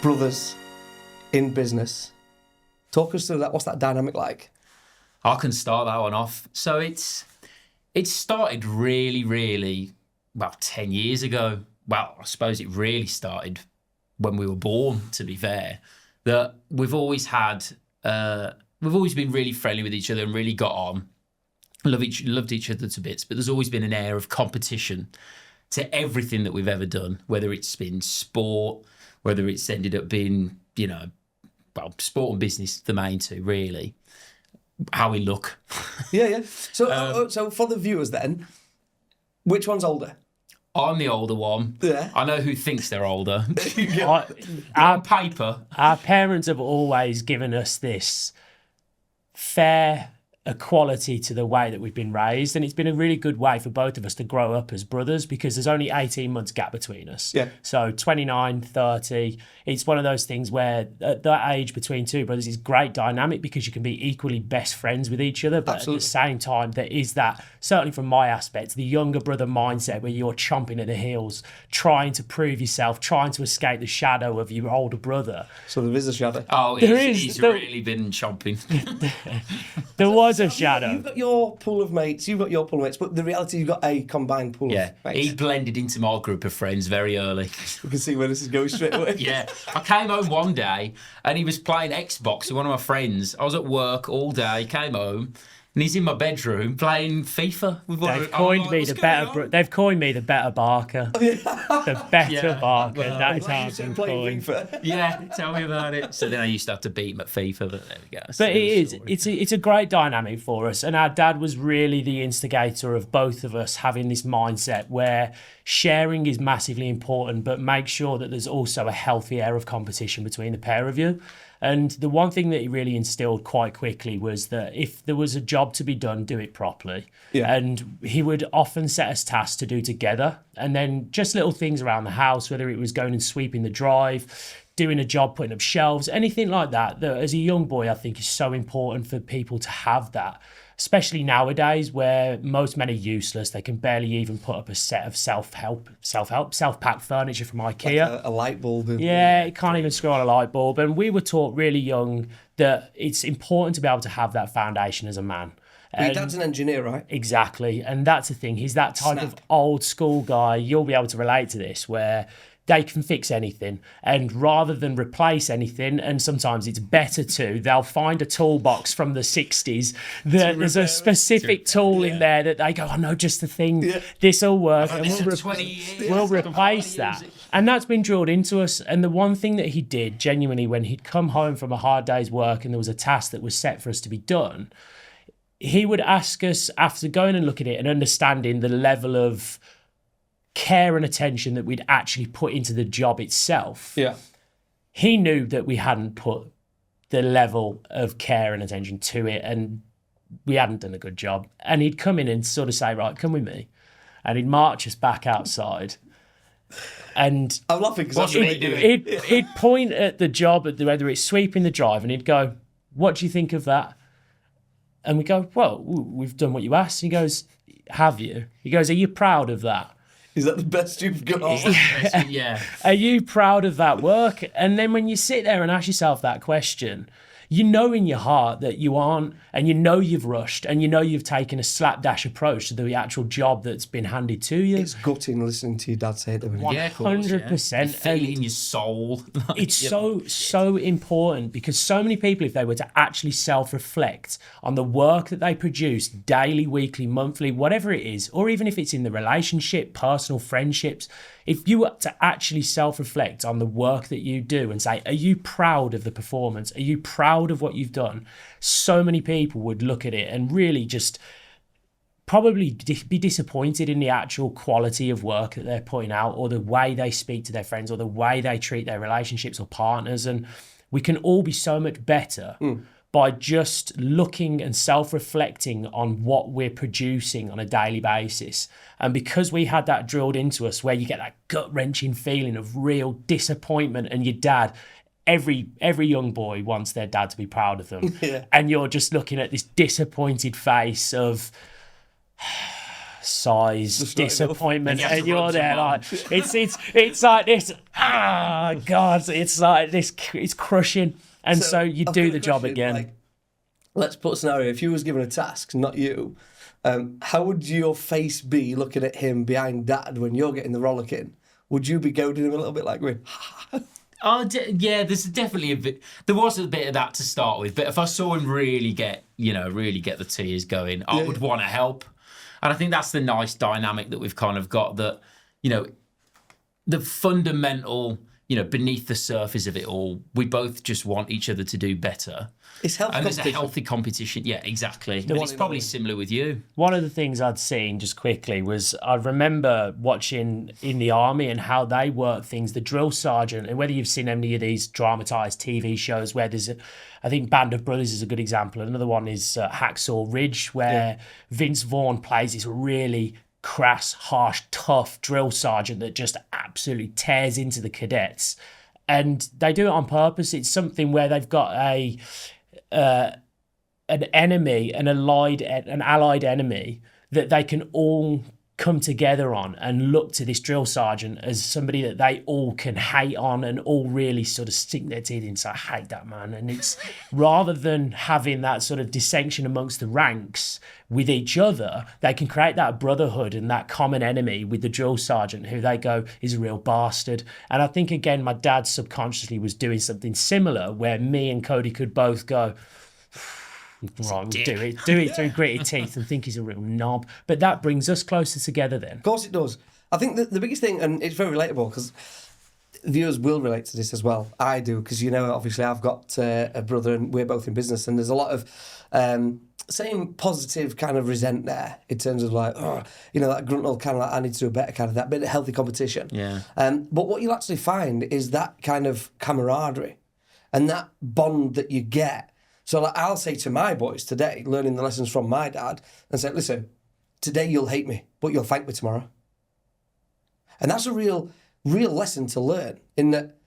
brothers in business. Talk us through that. What's that dynamic like? I can start that one off. So it started really, well, 10 years ago. Well, I suppose it really started when we were born, to be fair. That we've always been really friendly with each other and really got on. Loved each other to bits, but there's always been an air of competition to everything that we've ever done, whether it's been sport, whether it's ended up being, sport and business, the main two, really. How we look. Yeah. So for the viewers then, which one's older? I'm the older one. Yeah. I know who thinks they're older. On paper. Our parents have always given us this fair equality to the way that we've been raised, and it's been a really good way for both of us to grow up as brothers, because there's only 18 months gap between us. Yeah. So 29, 30, it's one of those things where at that age between two brothers is great dynamic, because you can be equally best friends with each other, but Absolutely. at the same time there is that, certainly from my aspect, the younger brother mindset where you're chomping at the heels, trying to prove yourself, trying to escape the shadow of your older brother. So there is a shadow. Oh, he's really been chomping. There was a shadow. You've got your pool of mates, but the reality, you've got a combined pool of mates. He blended into my group of friends very early. We can see where this is going straight away. Yeah. I came home one day and he was playing Xbox with one of my friends. I was at work all day, came home, and he's in my bedroom playing FIFA. They've coined me they've coined me the better Barker. The better Barker. Well, that is how it's been coined. Yeah, tell me about it. So then I used to have to beat him at FIFA, but there we go. But it's a great dynamic for us, and our dad was really the instigator of both of us having this mindset where sharing is massively important, but make sure that there's also a healthy air of competition between the pair of you. And the one thing that he really instilled quite quickly was that if there was a job to be done, do it properly. Yeah. And he would often set us tasks to do together. And then just little things around the house, whether it was going and sweeping the drive, doing a job, putting up shelves, anything like that, that as a young boy, I think is so important for people to have that. Especially nowadays where most men are useless. They can barely even put up a set of self-packed furniture from IKEA. Like a light bulb. Yeah, it can't even screw on a light bulb. And we were taught really young that it's important to be able to have that foundation as a man. Your dad's an engineer, right? Exactly. And that's the thing. He's that type of Snap. old school guy. You'll be able to relate to this, where they can fix anything. And rather than replace anything, and sometimes it's better to, they'll find a toolbox from the 60s that there's a specific tool in there that they go, oh no, just the thing, this will work. And we'll replace that. And that's been drilled into us. And the one thing that he did genuinely when he'd come home from a hard day's work and there was a task that was set for us to be done, he would ask us, after going and looking at it and understanding the level of care and attention that we'd actually put into the job itself. Yeah. He knew that we hadn't put the level of care and attention to it, and we hadn't done a good job. And he'd come in and sort of say, right, come with me. And he'd march us back outside. And I'm laughing because that's what we do. He'd point at the job, whether it's sweeping the drive, and he'd go, what do you think of that? And we go, well, we've done what you asked. He goes, have you? He goes, are you proud of that? Is that the best you've got? Yeah. Are you proud of that work? And then when you sit there and ask yourself that question, you know in your heart that you aren't, and you know you've rushed, and you know you've taken a slapdash approach to the actual job that's been handed to you. It's gutting listening to your dad say it. Yeah, of course, 100%. You feel it in your soul. It's so important, because so many people, if they were to actually self-reflect on the work that they produce daily, weekly, monthly, whatever it is, or even if it's in the relationship, personal friendships, if you were to actually self-reflect on the work that you do and say, are you proud of the performance? Are you proud of what you've done? So many people would look at it and really just probably be disappointed in the actual quality of work that they're putting out, or the way they speak to their friends, or the way they treat their relationships or partners. And we can all be so much better by just looking and self-reflecting on what we're producing on a daily basis. And because we had that drilled into us, where you get that gut-wrenching feeling of real disappointment, and your dad, every young boy wants their dad to be proud of them. Yeah. And you're just looking at this disappointed face of sighs, Just not disappointment, enough. and you're there like it's like this. God, it's like this. It's crushing, and so you I've do got a the job question, again. like, let's put a scenario. If you was given a task, not you, how would your face be looking at him behind Dad when you're getting the rollicking? Would you be goading him a little bit like going, Yeah, there's definitely a bit. There was a bit of that to start with, but if I saw him really get the tears going, I would want to help. And I think that's the nice dynamic that we've kind of got. That the fundamental, beneath the surface of it all, we both just want each other to do better. It's healthy and there's a competition. healthy competition. Yeah, exactly. And it's probably similar with you. One of the things I'd seen just quickly was I remember watching in the army and how they work things, the drill sergeant, and whether you've seen any of these dramatised TV shows where I think Band of Brothers is a good example. Another one is Hacksaw Ridge, where Vince Vaughn plays this really crass, harsh, tough drill sergeant that just absolutely tears into the cadets. And they do it on purpose. It's something where they've got an enemy, an allied enemy that they can all come together on and look to this drill sergeant as somebody that they all can hate on and all really sort of sink their teeth in and say, I hate that man. And it's rather than having that sort of dissension amongst the ranks with each other, they can create that brotherhood and that common enemy with the drill sergeant who they go is a real bastard. And I think, again, my dad subconsciously was doing something similar where me and Cody could both go, right, we'll do it through gritted teeth and think he's a real knob. But that brings us closer together then. Of course it does. I think that the biggest thing, and it's very relatable because viewers will relate to this as well. I do, because obviously I've got a brother and we're both in business, and there's a lot of same positive kind of resent there in terms of like, that gruntle kind of like I need to do better kind of that bit of healthy competition. Yeah. But what you'll actually find is that kind of camaraderie and that bond that you get. So like I'll say to my boys today, learning the lessons from my dad, and say, listen, today you'll hate me, but you'll thank me tomorrow. And that's a real lesson to learn, in that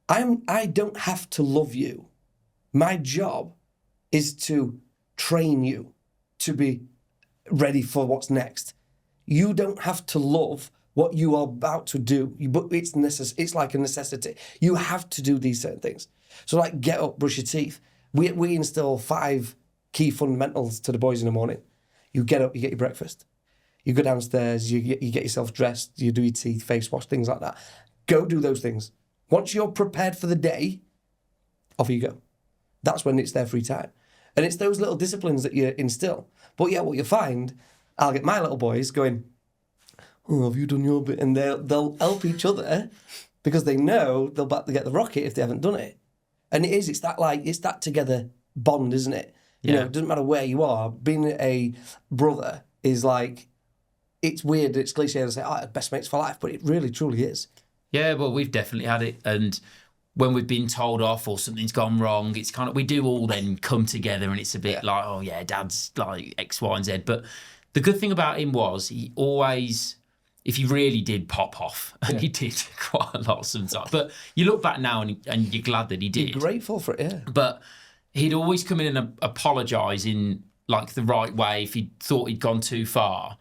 I don't have to love you. My job is to train you to be ready for what's next. You don't have to love what you are about to do, but it's like a necessity. You have to do these certain things. So like get up, brush your teeth. We instill 5 key fundamentals to the boys in the morning. You get up, you get your breakfast. You go downstairs, you get yourself dressed, you do your teeth, face wash, things like that. Go do those things. Once you're prepared for the day, off you go. That's when it's their free time. And it's those little disciplines that you instill. But yeah, what you find, I'll get my little boys going, oh, have you done your bit? And they'll help each other because they know they'll about to get the rocket if they haven't done it. And it's that together bond, isn't it? It doesn't matter where you are. Being a brother is like, it's weird, it's cliche to say, best mates for life, but it really, truly is. Yeah, well, we've definitely had it. And when we've been told off or something's gone wrong, it's kind of, we do all then come together and it's a bit like, oh yeah, Dad's like X, Y, and Z. But the good thing about him was he always, if he really did pop off, and he did quite a lot sometimes, but you look back now and you're glad that he did. You're grateful for it, yeah. But he'd always come in and apologise in like the right way if he thought he'd gone too far.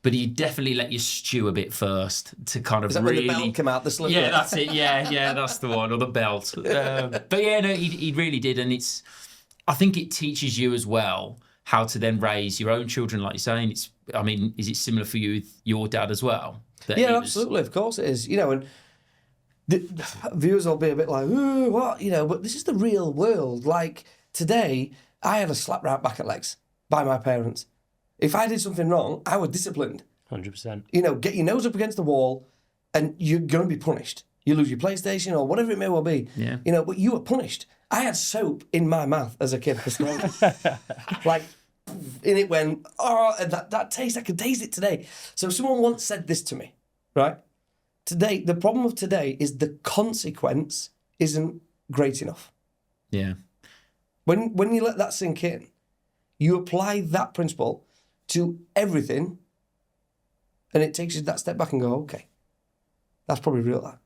But he'd definitely let you stew a bit first to kind of really... when the belt came out, the slipper? Yeah, that's it. Yeah, that's the one, or the belt. But yeah, no, he really did. And I think it teaches you as well how to then raise your own children, like you're saying. Is it similar for you with your dad as well? Yeah, absolutely. Of course it is. And the viewers will be a bit like, ooh, what? But this is the real world. Like today, I had a slap right back at legs by my parents. If I did something wrong, I was disciplined. 100%. Get your nose up against the wall and you're going to be punished. You lose your PlayStation or whatever it may well be. Yeah. But you were punished. I had soap in my mouth as a kid for smoking. Like, and it went, and that taste, I can taste it today. So someone once said this to me, right? Today, the problem of today is the consequence isn't great enough. Yeah. When you let that sink in, you apply that principle to everything, and it takes you that step back and go, okay, that's probably real, that.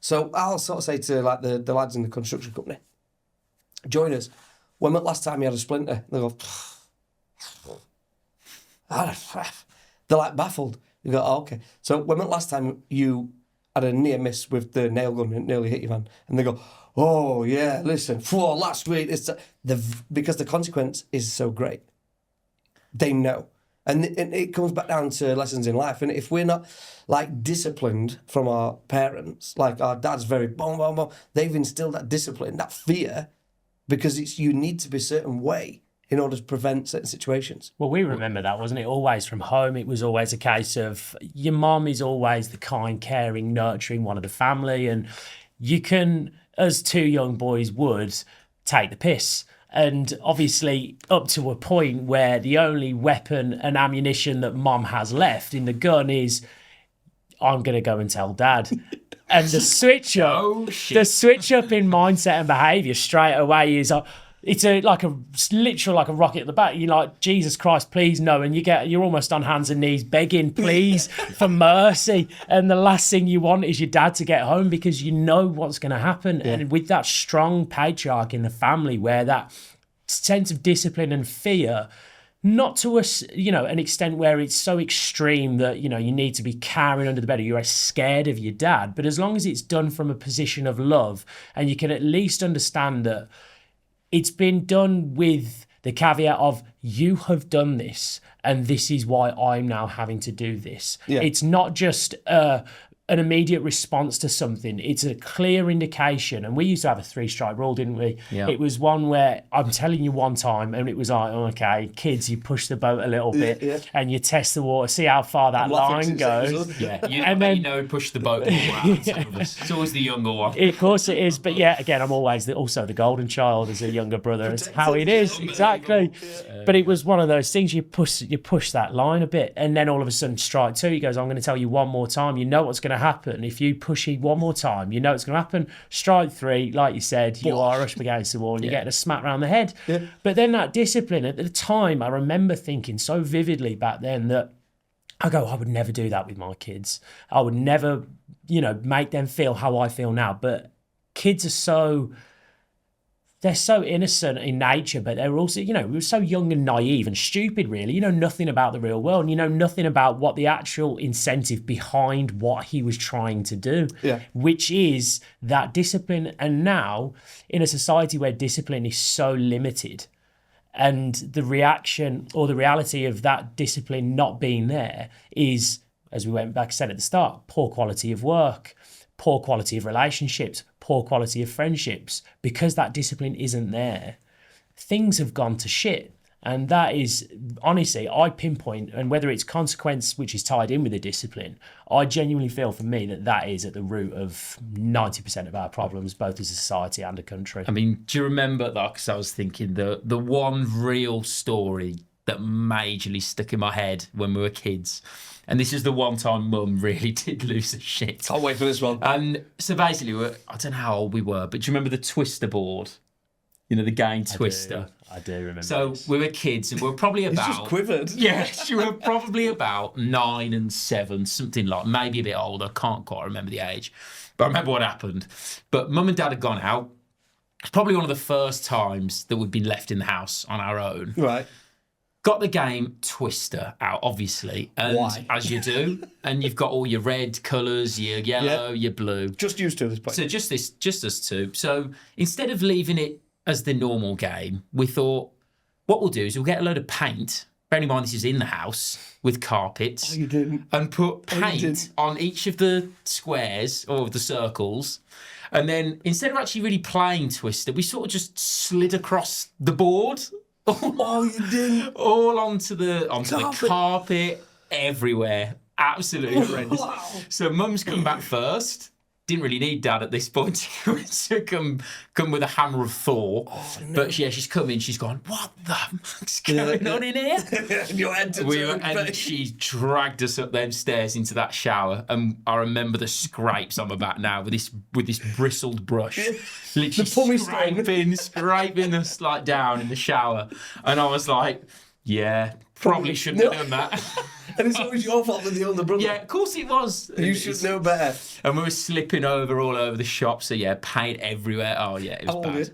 So I'll sort of say to like the lads in the construction company, join us. When was the last time you had a splinter? They go, They're like baffled. You go, oh, okay. So when was the last time you had a near miss with the nail gun and it nearly hit you, man? And they go, oh yeah, listen, last week, because the consequence is so great. They know. And it comes back down to lessons in life. And if we're not like disciplined from our parents, like our dad's very boom, boom, boom, they've instilled that discipline, that fear, because you need to be a certain way in order to prevent certain situations. Well, we remember that, wasn't it? Always from home. It was always a case of your mum is always the kind, caring, nurturing one of the family. And you can, as two young boys would, take the piss. And obviously up to a point where the only weapon and ammunition that mum has left in the gun is, I'm going to go and tell dad. And the switch up, the switch up in mindset and behaviour straight away is, it's literal like a rocket at the back. You're like, Jesus Christ, please no. And you're almost on hands and knees begging, please, for mercy. And the last thing you want is your dad to get home because you know what's going to happen. Yeah. And with that strong patriarch in the family where that sense of discipline and fear, not to an extent where it's so extreme that, you need to be cowering under the bed or you're scared of your dad. But as long as it's done from a position of love and you can at least understand that it's been done with the caveat of, you have done this and this is why I'm now having to do this. Yeah. It's not just an immediate response to something. It's a clear indication. And we used to have a 3-strike rule, didn't we? Yeah. It was one where I'm telling you one time and it was like, oh, okay, kids, you push the boat a little bit and you test the water, see how far that line goes. Yeah, and then push the boat. It's always the younger one. Of course it is. But yeah, again, I'm always also the golden child as a younger brother. It's how it is. Exactly. Yeah. But it was one of those things, you push that line a bit and then all of a sudden strike 2, he goes, I'm going to tell you one more time. You know what's going to happen if you push it one more time. You know it's going to happen. Strike 3, like you said, you are up against the wall and you're getting a smack around the head. Yeah. But then that discipline, at the time, I remember thinking so vividly back then that I would never do that with my kids. I would never, make them feel how I feel now. But kids are they're so innocent in nature, but they're also, we were so young and naive and stupid, really. You know nothing about the real world. And you know nothing about what the actual incentive behind what he was trying to do, which is that discipline. And now, in a society where discipline is so limited, and the reaction or the reality of that discipline not being there is, as we went back and said at the start, poor quality of work, poor quality of relationships, poor quality of friendships, because that discipline isn't there. Things have gone to shit. And that is, honestly, I pinpoint, and whether it's consequence, which is tied in with the discipline, I genuinely feel for me that is at the root of 90% of our problems, both as a society and a country. I mean, do you remember that? Because I was thinking the one real story that majorly stuck in my head when we were kids. And this is the one time Mum really did lose her shit. Can't wait for this one. And so basically, I don't know how old we were, but do you remember the Twister board? The game Twister. I do remember. So this. We were kids and we were probably about... It's just quivered. Yes, you were probably about 9 and 7, something like, maybe a bit older. Can't quite remember the age. But I remember what happened. But Mum and Dad had gone out. It's probably one of the first times that we'd been left in the house on our own. Right. Got the game Twister out, obviously. And why? As you do. And you've got all your red colours, your yellow, your blue. Just used to this point. So just us two. So instead of leaving it as the normal game, we thought, what we'll do is we'll get a load of paint. Bearing in mind this is in the house with carpets. Oh, you didn't. And put paint on each of the squares or the circles. And then instead of actually really playing Twister, we sort of just slid across the board. Oh, you didn't. All onto the carpet, everywhere. Absolutely horrendous. Wow. So Mum's come back first. Didn't really need Dad at this point to come with a hammer of Thor. Oh, no. But yeah, she's come in, she's gone, what the fuck's going on in here? And she dragged us up them stairs into that shower. And I remember the scrapes on my back now with this bristled brush. Literally scraping us like down in the shower. And I was like, yeah, Probably shouldn't have done that. And it's always your fault with the older brother. Yeah, of course it was. You should know better. And we were slipping over all over the shop, so yeah, paint everywhere. Oh yeah, it was How old bad. were you?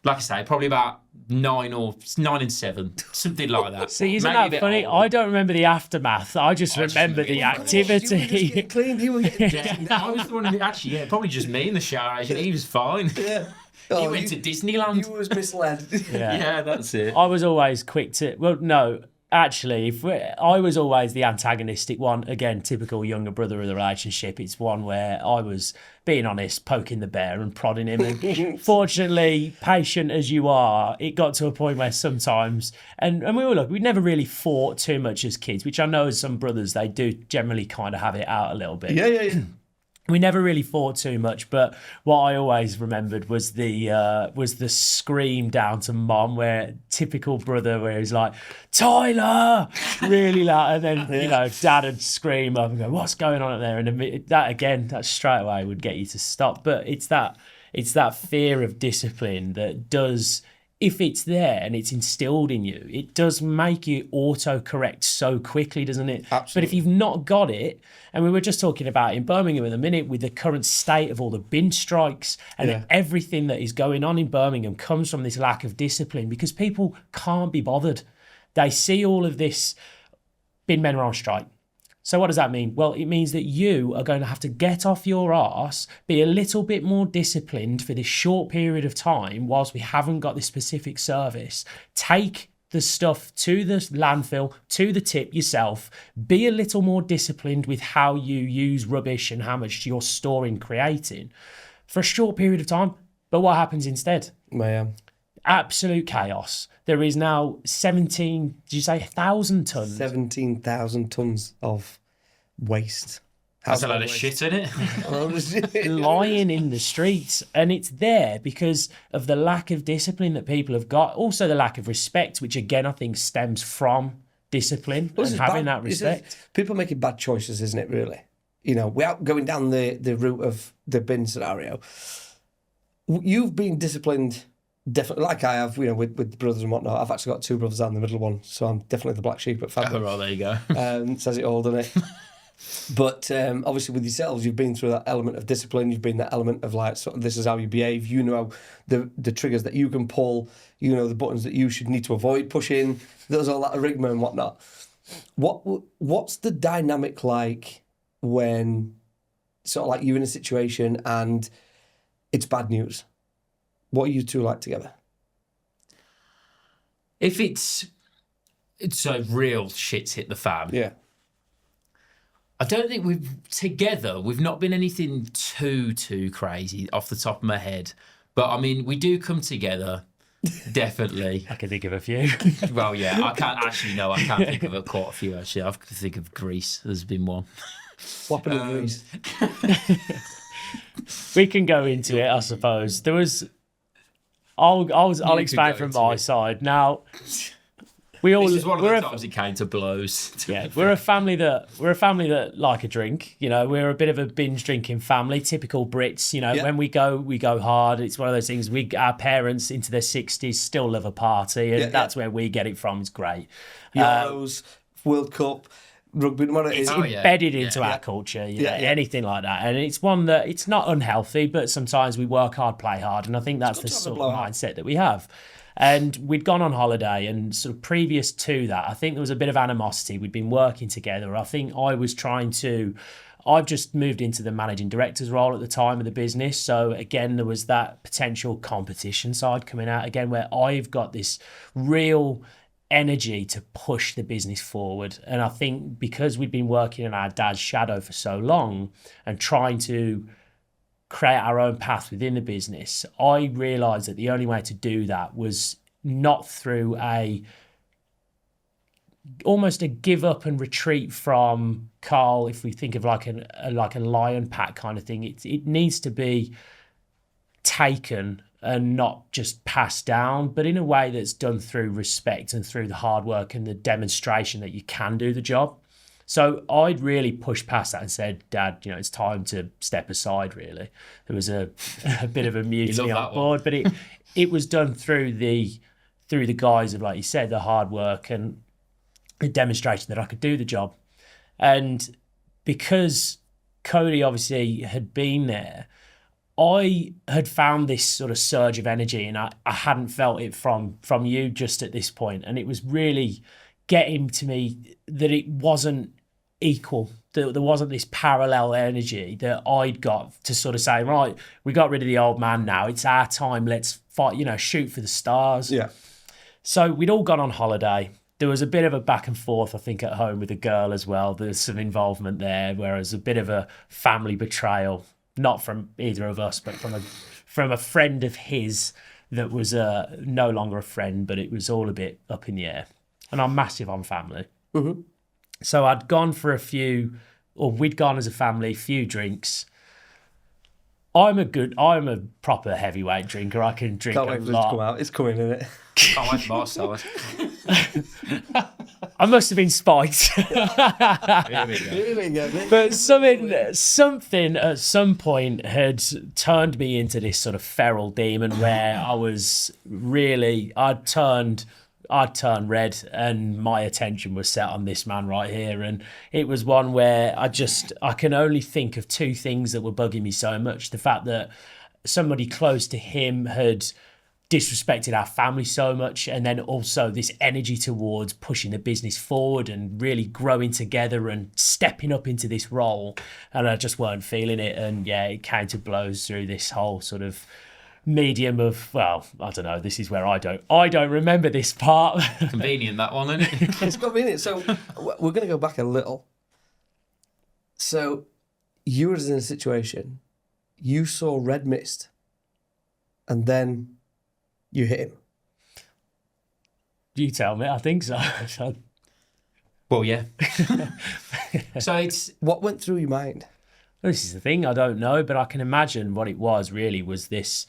Like I say, probably about 9 and 7, something like that. See, isn't Maybe a that bit funny? older. I don't remember the aftermath. I just remember the You were activity. just getting clean. He was getting I was the one who actually, yeah, probably just me in the shower. Actually, he was fine. yeah. He Oh, went to Disneyland. You was misled. Yeah, that's it. I was always quick to. Well, no, actually, I was always the antagonistic one. Again, typical younger brother of the relationship. It's one where I was being honest, poking the bear and prodding him. And fortunately, patient as you are, it got to a point where sometimes, and we never really fought too much as kids, which I know as some brothers they do generally kind of have it out a little bit. Yeah. We never really fought too much, but what I always remembered was the scream down to mom, where typical brother, where he's like, Tyler, really loud, and then you know, dad would scream up and go, what's going on up there? And that straight away would get you to stop. But it's that fear of discipline that does. If it's there and it's instilled in you, it does make you auto-correct so quickly, doesn't it? Absolutely. But if you've not got it, and we were just talking about in Birmingham in a minute with the current state of all the bin strikes and everything that is going on in Birmingham comes from this lack of discipline because people can't be bothered. They see all of this, bin men are on strike. So what does that mean? Well, it means that you are going to have to get off your arse, be a little bit more disciplined for this short period of time whilst we haven't got this specific service. Take the stuff to the landfill, to the tip yourself. Be a little more disciplined with how you use rubbish and how much you're storing, creating for a short period of time. But what happens instead? Absolute chaos. There is now 1,000 tons? 17,000 tons of waste. That's a lot of shit in it. Lying in the streets, and it's there because of the lack of discipline that people have got. Also, the lack of respect, which again I think stems from discipline and having that respect. People making bad choices, isn't it? Really, you know, without going down the route of the bin scenario. You've been disciplined. Definitely, like I have, you know, with brothers and whatnot. I've actually got 2 brothers and the middle one, so I'm definitely the black sheep at family. Oh, well, there you go. Says it all, doesn't it? But obviously, with yourselves, you've been through that element of discipline. You've been that element of like, sort of, this is how you behave. You know the triggers that you can pull. You know the buttons that you should need to avoid pushing. There's all that rigmarole and whatnot. What's the dynamic like when, sort of like, you're in a situation and it's bad news? What are you two like together? If it's a real shit's hit the fan. Yeah. I don't think we've not been anything too crazy off the top of my head. But I mean, we do come together, definitely. I can think of a few. Well, yeah, I can't think of quite a few actually. I can think of Greece. There's been one. What happened in Greece? We can go into it, I suppose. There was. I'll explain from my side. Now, This is one of the times it came to blows. Yeah, we're a family that like a drink. You know, we're a bit of a binge drinking family. Typical Brits. You know, when we go hard. It's one of those things. Our parents into their 60s still love a party, and that's where we get it from. It's great. Euros, World Cup. Rugby, it's embedded into our culture, anything like that. And it's one that it's not unhealthy, but sometimes we work hard, play hard. And I think that's the sort of mindset that we have. And we'd gone on holiday, and sort of previous to that, I think there was a bit of animosity. We'd been working together. I think I've just moved into the managing director's role at the time of the business. So again, there was that potential competition side coming out again, where I've got this real energy to push the business forward. And I think because we'd been working in our dad's shadow for so long and trying to create our own path within the business, I realised that the only way to do that was not through almost a give up and retreat from Carl. If we think of like a lion pack kind of thing, it needs to be taken and not just passed down, but in a way that's done through respect and through the hard work and the demonstration that you can do the job. So I'd really pushed past that and said, Dad, you know, it's time to step aside, really. There was a bit of a mutiny on board, but it was done through the guise of, like you said, the hard work. And it demonstrated that I could do the job. And because Cody obviously had been there, I had found this sort of surge of energy, and I hadn't felt it from you just at this point. And it was really getting to me that it wasn't equal. There wasn't this parallel energy that I'd got to sort of say, right, we got rid of the old man now. It's our time. Let's fight, shoot for the stars. Yeah. So we'd all gone on holiday. There was a bit of a back and forth, I think, at home with the girl as well. There's some involvement there, whereas a bit of a family betrayal, not from either of us, but from a friend of his that was no longer a friend, but it was all a bit up in the air. And I'm massive on family. Mm-hmm. So I'd gone for we'd gone as a family, few drinks. I'm a proper heavyweight drinker. I can drink Can't a wait for lot. this to come out. It's coming, isn't it? Can't wait for stars. I must have been spiked. Here we go. But something at some point had turned me into this sort of feral demon where I'd turned red and my attention was set on this man right here. And it was one where I can only think of two things that were bugging me so much. The fact that somebody close to him had disrespected our family so much, and then also this energy towards pushing the business forward and really growing together and stepping up into this role, and I just weren't feeling it. And yeah, it came to blows through this whole sort of medium of, well, I don't know, this is where I don't remember this part. Convenient, that one, isn't it? It's convenient. So we're going to go back a little. So you were in a situation, you saw red mist, and then you hit him. You tell me. I think so. Well, yeah. So it's... What went through your mind? This is the thing, I don't know, but I can imagine what it was really was this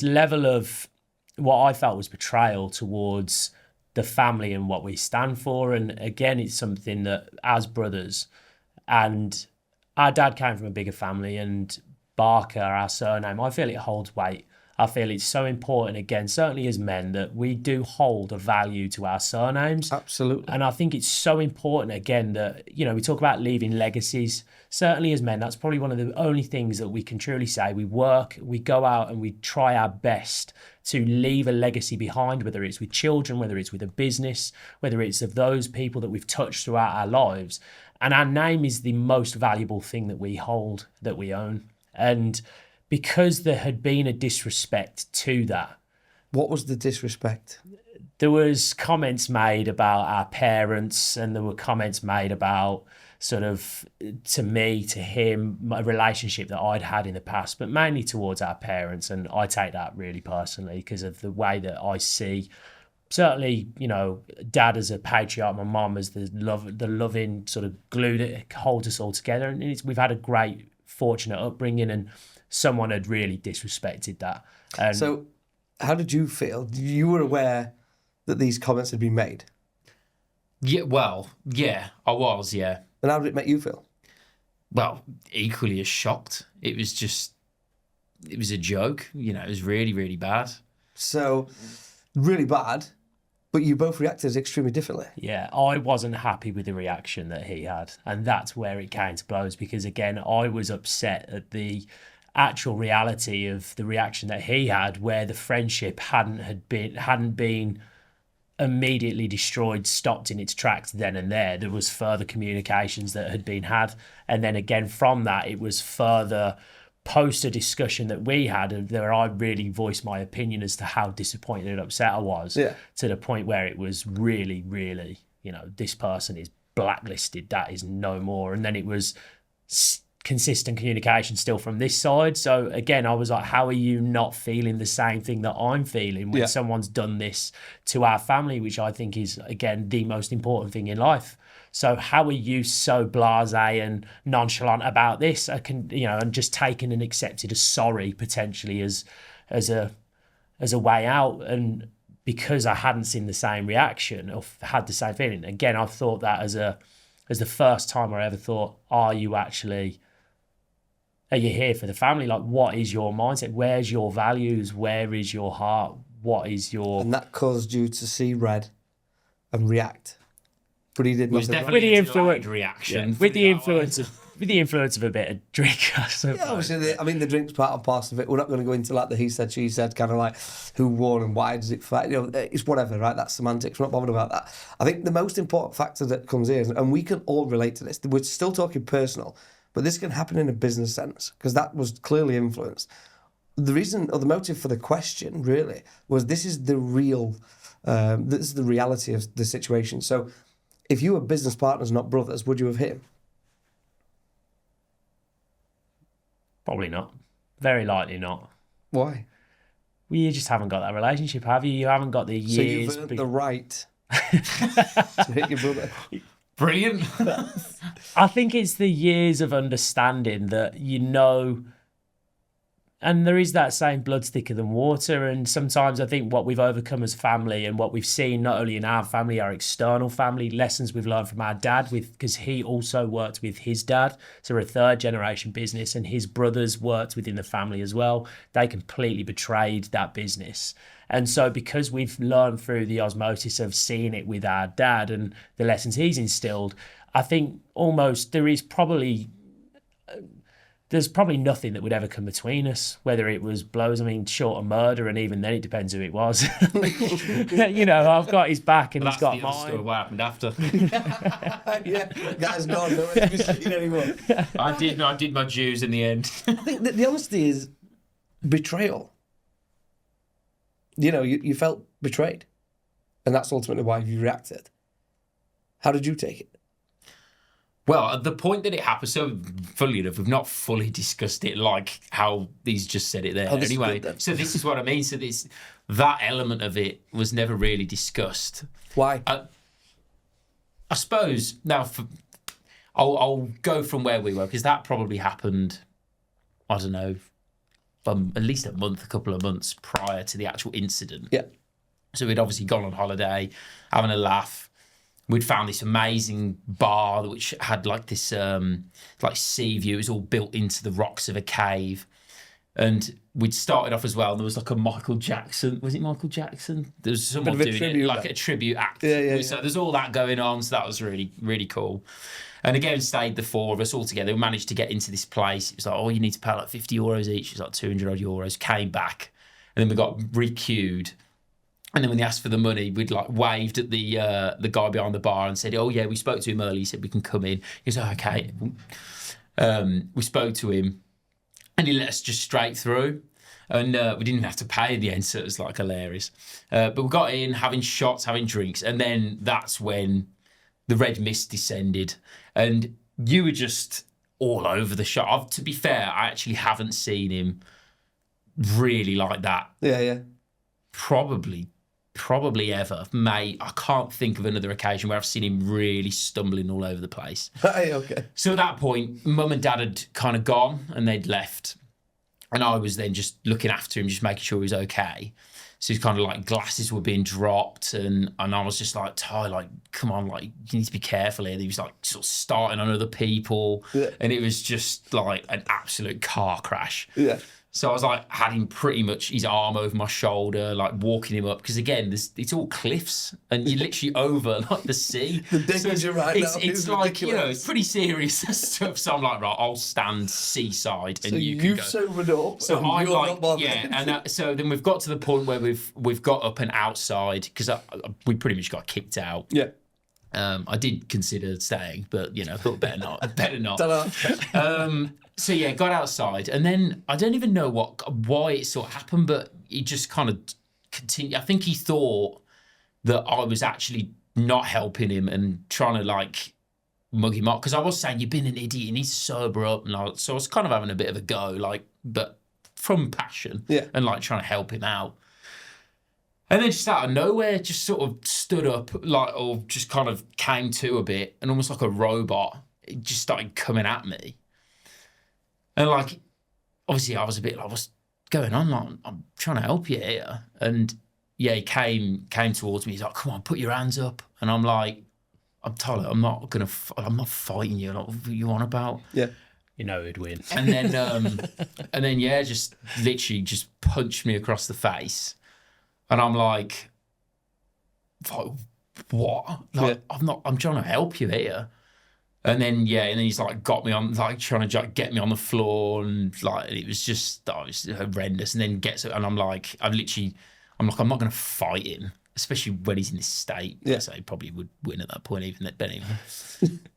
level of what I felt was betrayal towards the family and what we stand for. And again, it's something that as brothers, and our dad came from a bigger family, and Barker, our surname, I feel it holds weight. I feel it's so important, again, certainly as men, that we do hold a value to our surnames. Absolutely. And I think it's so important, again, that, we talk about leaving legacies. Certainly as men, that's probably one of the only things that we can truly say. We work, we go out and we try our best to leave a legacy behind, whether it's with children, whether it's with a business, whether it's of those people that we've touched throughout our lives. And our name is the most valuable thing that we hold, that we own. And because there had been a disrespect to that. What was the disrespect? There was comments made about our parents, and there were comments made about sort of, to me, to him, a relationship that I'd had in the past, but mainly towards our parents. And I take that really personally because of the way that I see, certainly, dad as a patriarch, my mum as the loving sort of glue that holds us all together. And we've had a great, fortunate upbringing, and someone had really disrespected that. And so how did you feel? You were aware that these comments had been made? Yeah, well, yeah, I was, yeah. And how did it make you feel? Well, equally as shocked. It was a joke. It was really, really bad. So, really bad, but you both reacted extremely differently. Yeah, I wasn't happy with the reaction that he had. And that's where it came to blows, because, again, I was upset at the actual reality of the reaction that he had, where the friendship hadn't been immediately destroyed, stopped in its tracks then and there. There was further communications that had been had, and then again from that it was further post a discussion that we had, and where I really voiced my opinion as to how disappointed and upset I was, to the point where it was really, really, this person is blacklisted, that is no more. And then it was consistent communication still from this side. So again, I was like, how are you not feeling the same thing that I'm feeling when someone's done this to our family, which I think is, again, the most important thing in life. So how are you so blasé and nonchalant about this? I can, and just taken and accepted as sorry potentially as a way out. And because I hadn't seen the same reaction or had the same feeling, again, I thought that as the first time I ever thought, are you here for the family? Like, what is your mindset? Where's your values? Where is your heart? What is your... And that caused you to see red and react. But he did It was nothing wrong. definitely With the a delayed influence- reaction. with the influence of a bit of drink. I suppose. Yeah, obviously, the drink's part and parcel of it. We're not going to go into like the he said, she said, kind of like who won and why does it fight. You know, it's whatever, right? That's semantics. We're not bothered about that. I think the most important factor that comes here, and we can all relate to this. We're still talking personal, but this can happen in a business sense because that was clearly influenced. The reason or the motive for the question really was this is the real, this is the reality of the situation. So, if you were business partners, not brothers, would you have hit him? Probably not. Very likely not. Why? Well, you just haven't got that relationship, have you? You haven't got the years. So you've earned the right to hit your brother. Brilliant. I think it's the years of understanding that you know, and there is that saying, blood's thicker than water. And sometimes I think what we've overcome as family and what we've seen not only in our family, our external family, lessons we've learned from our dad, because he also worked with his dad. So we're a third generation business, and his brothers worked within the family as well. They completely betrayed that business. And so because we've learned through the osmosis of seeing it with our dad and the lessons he's instilled, I think almost there's probably nothing that would ever come between us, whether it was blows, I mean, short of murder, and even then it depends who it was. You know, I've got his back and That's he's got the other story mine. what happened after. Yeah, guy's gone. No one to be seen anymore. I did my dues in the end. I think that the honesty is betrayal. You know, you felt betrayed, and that's ultimately why you reacted. How did you take it? Well, at the point that it happened, so funnily enough, we've not fully discussed it like how he's just said it there. Oh, this is anyway, good then. so this is what I mean. So that element of it was never really discussed. Why? I suppose now I'll go from where we were because that probably happened, I don't know, at least a couple of months prior to the actual incident. Yeah. So we'd obviously gone on holiday, having a laugh. We'd found this amazing bar which had like this like sea view. It was all built into the rocks of a cave. And we'd started off as well. And there was like a Michael Jackson. Was it Michael Jackson? There was someone Bit of a doing it, tribute like act. a tribute act. Yeah. So there's all that going on. So that was really, really cool. And again, stayed the four of us all together. We managed to get into this place. It was like, oh, you need to pay like 50 euros each. It was like 200 odd euros. Came back. And then we got re-queued. And then when they asked for the money, we'd like waved at the guy behind the bar and said, oh, yeah, we spoke to him earlier. He said we can come in. He was like, okay. We spoke to him and he let us just straight through. And we didn't have to pay in the end, so it was like hilarious. But we got in, having shots, having drinks. And then that's when the red mist descended. And you were just all over the shop. To be fair, I actually haven't seen him really like that. Yeah. Probably ever. Mate, I can't think of another occasion where I've seen him really stumbling all over the place. Hey, okay. So at that point, Mum and Dad had kind of gone and they'd left. And I was then just looking after him, just making sure he was okay. So he's kind of like glasses were being dropped and I was just like, Ty, like, come on, like, you need to be careful here. He was like sort of starting on other people. Yeah. And it was just like an absolute car crash. Yeah. So I was like, had him pretty much his arm over my shoulder, like walking him up. Because again, it's all cliffs and you're literally over like the sea. The danger right now It's is like, ridiculous. it's pretty serious stuff. So I'm like, right, I'll stand seaside and So you can you've go. sobered up. So and I'm you're like, not bothered. yeah, and so then we've got to the point where we've got up and outside because we pretty much got kicked out. Yeah. I did consider staying, but I thought better not. Ta-da. So yeah, got outside, and then I don't even know why it sort of happened, but he just kind of continued. I think he thought that I was actually not helping him and trying to like mug him up because I was saying you've been an idiot, you need to sober up, and so I was kind of having a bit of a go, like, but from passion, Yeah. and like trying to help him out. And then just out of nowhere, just sort of stood up, like, or just kind of came to a bit, and almost like a robot, it just started coming at me. And like, obviously, I was a bit like, what's going on? Like, I'm trying to help you here. And yeah, he came towards me. He's like, come on, put your hands up. And I'm like, I'm Tyler, I'm not fighting you. Like, what are you on about? Yeah. You know who'd win. And then, yeah, just literally just punched me across the face. And I'm like, what? Like, I'm trying to help you here. And then he's like got me on, like trying to like, get me on the floor, and like it was just it was horrendous. And then and I'm like, I'm not going to fight him, especially when he's in this state. Yeah. So he probably would win at that point, even at Benny.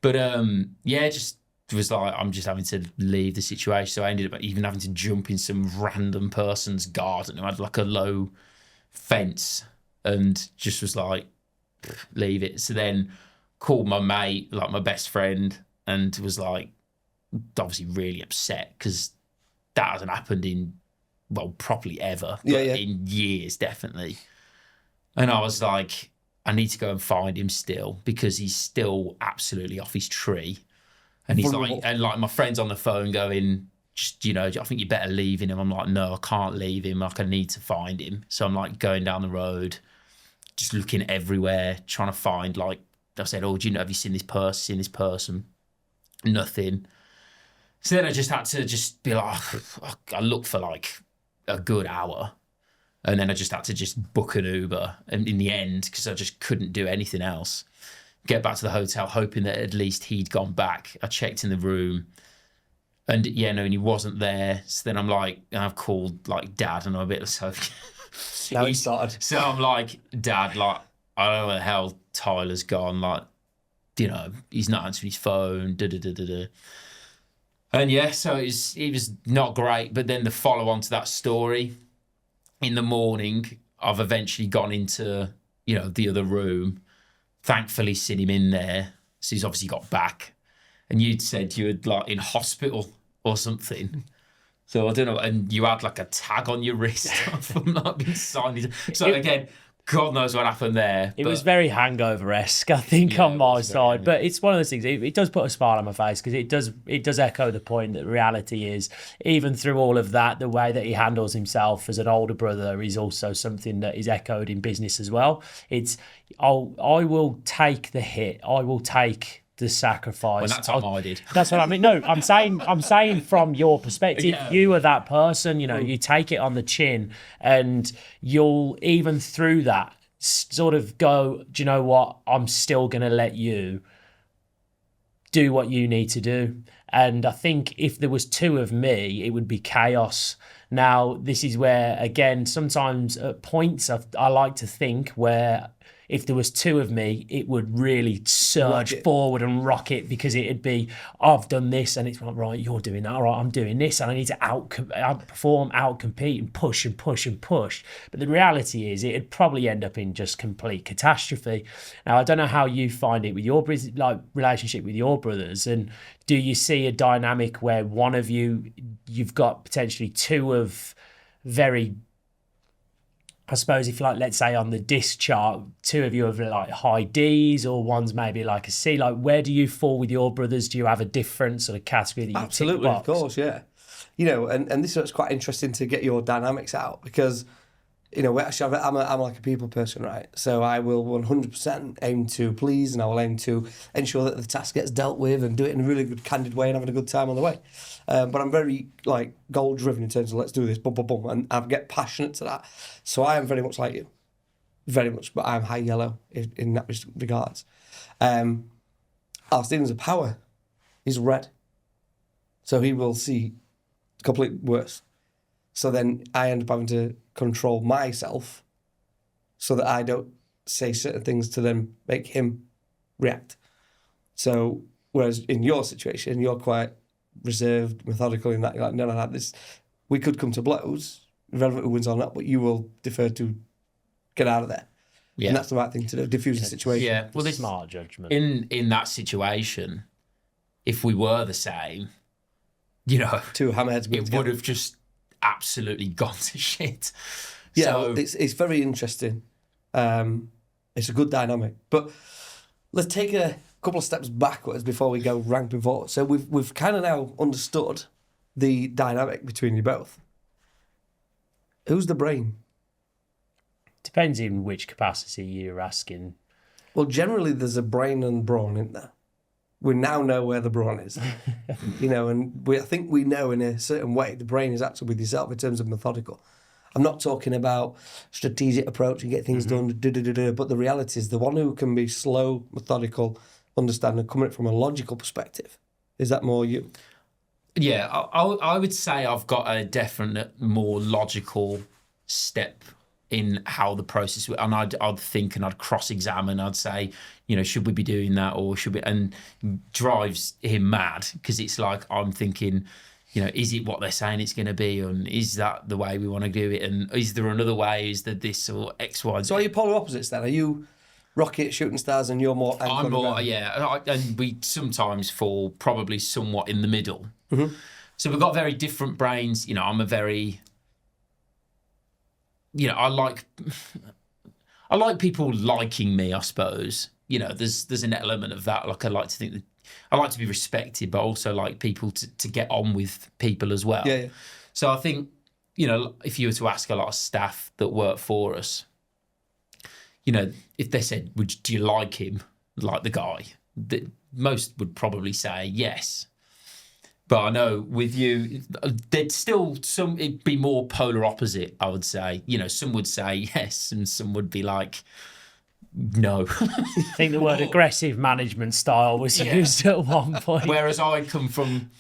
But just was like, I'm just having to leave the situation. So I ended up even having to jump in some random person's garden who had like a low fence, and just was like, leave it. So then called my mate, like my best friend, and was like obviously really upset because that hasn't happened in properly ever, but in years definitely. And I was like, I need to go and find him still, because he's still absolutely off his tree. And he's like, and like my friend's on the phone going, just, I think you better leave him. I'm like, no, I can't leave him. Like, I need to find him. So I'm like going down the road, just looking everywhere, trying to find, like, I said, oh, have you seen this person? Nothing. So then I just had to just be like, I looked for like a good hour. And then I just had to just book an Uber. And in the end, because I just couldn't do anything else, get back to the hotel, hoping that at least he'd gone back. I checked in the room, and and he wasn't there. So then I'm like, I've called like Dad, and I'm a bit so. Now he started. So I'm like, Dad, like, I don't know where the hell Tyler's gone. Like, he's not answering his phone. And so it was not great. But then the follow on to that story, in the morning, I've eventually gone into the other room. Thankfully, seen him in there. So he's obviously got back. And you'd said you were like in hospital or something. So I don't know. And you had like a tag on your wrist from not being signed. So again, God knows what happened there. It was very hangover-esque, I think, on my side. But it's one of those things. It does put a smile on my face, because it does echo the point that reality is, even through all of that, the way that he handles himself as an older brother is also something that is echoed in business as well. It's, I will take the hit. I will take the sacrifice. Well, that's what I did. That's what I mean. No, I'm saying from your perspective, you are that person, you take it on the chin, and you'll, even through that, sort of go, do you know what? I'm still going to let you do what you need to do. And I think if there was two of me, it would be chaos. Now, this is where, again, sometimes at points I like to think where if there was two of me, it would really surge forward and rock it, because it'd be, I've done this, and it's like, right, you're doing that, all right, I'm doing this, and I need to outperform, outcompete, and push and push and push. But the reality is, it'd probably end up in just complete catastrophe. Now, I don't know how you find it with your relationship with your brothers, and do you see a dynamic where one of you've got potentially two of very, I suppose, if like, let's say on the disc chart, two of you have like high D's, or one's maybe like a C. Like, where do you fall with your brothers? Do you have a different sort of category that you Absolutely, of course, yeah. And this is quite interesting to get your dynamics out, because actually, I'm like a people person, right? So I will 100% aim to please, and I will aim to ensure that the task gets dealt with, and do it in a really good, candid way, and having a good time on the way. But I'm very like goal driven in terms of let's do this, boom, boom, boom, and I get passionate to that. So I am very much like you, very much, but I'm high yellow in that regards. Our Stevens of power is red, so he will see complete worse. So then I end up having to control myself so that I don't say certain things to then make him react. So whereas in your situation, you're quite reserved, methodical in that you're like, no, this, we could come to blows, irrelevant who wins or not, but you will defer to get out of there. Yeah. And that's the right thing to do, diffuse the situation. Yeah, well, this smart judgment. In that situation, if we were the same, two hammerheads, it would have just absolutely gone to shit. Yeah, so, it's very interesting. It's a good dynamic, but let's take a couple of steps backwards before we go ranked forward. So we've kind of now understood the dynamic between you both. Who's the brain? Depends in which capacity you're asking. Well, generally there's a brain and brawn in there. We now know where the brawn is, and I think we know in a certain way the brain is actually with yourself in terms of methodical. I'm not talking about strategic approach and get things done, but the reality is the one who can be slow, methodical, understand and come at it from a logical perspective. Is that more you? Yeah, I would say I've got a definite more logical step in how the process, and I'd think and I'd cross-examine. I'd say, should we be doing that or should we? And drives him mad because it's like I'm thinking, is it what they're saying it's going to be, and is that the way we want to do it, and is there another way? Is there this or X, Y, Z? So are you polar opposites then? Are you rocket shooting stars and you're more? I'm more, yeah, and we sometimes fall probably somewhat in the middle. Mm-hmm. So we've got very different brains. I'm a very, I like people liking me, I suppose. There's an element of that. Like I like to think that I like to be respected, but also like people to get on with people as well. Yeah. So I think, if you were to ask a lot of staff that work for us, if they said, do you like him, like the guy, that most would probably say yes. But I know with you, there'd still it'd be more polar opposite, I would say. Some would say yes, and some would be like, no. I think the word aggressive management style was used at one point. Whereas I come from,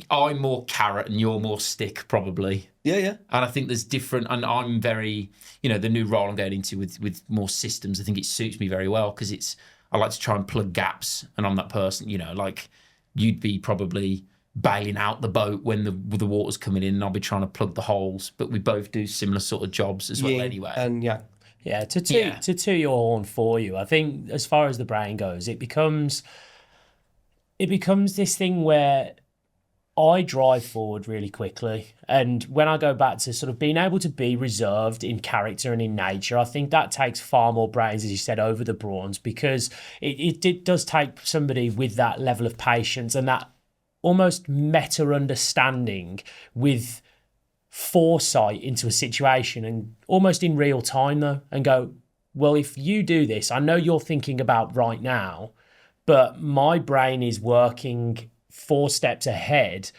I'm more carrot and you're more stick, probably. Yeah. And I think there's different, and I'm very, the new role I'm going into with more systems, I think it suits me very well because I like to try and plug gaps, and I'm that person, like you'd be probably bailing out the boat when the water's coming in, and I'll be trying to plug the holes, but we both do similar sort of jobs as well anyway. And Yeah, to toot your horn for you, I think as far as the brain goes, it becomes this thing where I drive forward really quickly. And when I go back to sort of being able to be reserved in character and in nature, I think that takes far more brains, as you said, over the brawns, because it does take somebody with that level of patience and that almost meta understanding with foresight into a situation, and almost in real time though, and go, well, if you do this, I know you're thinking about right now, but my brain is working 4 steps ahead,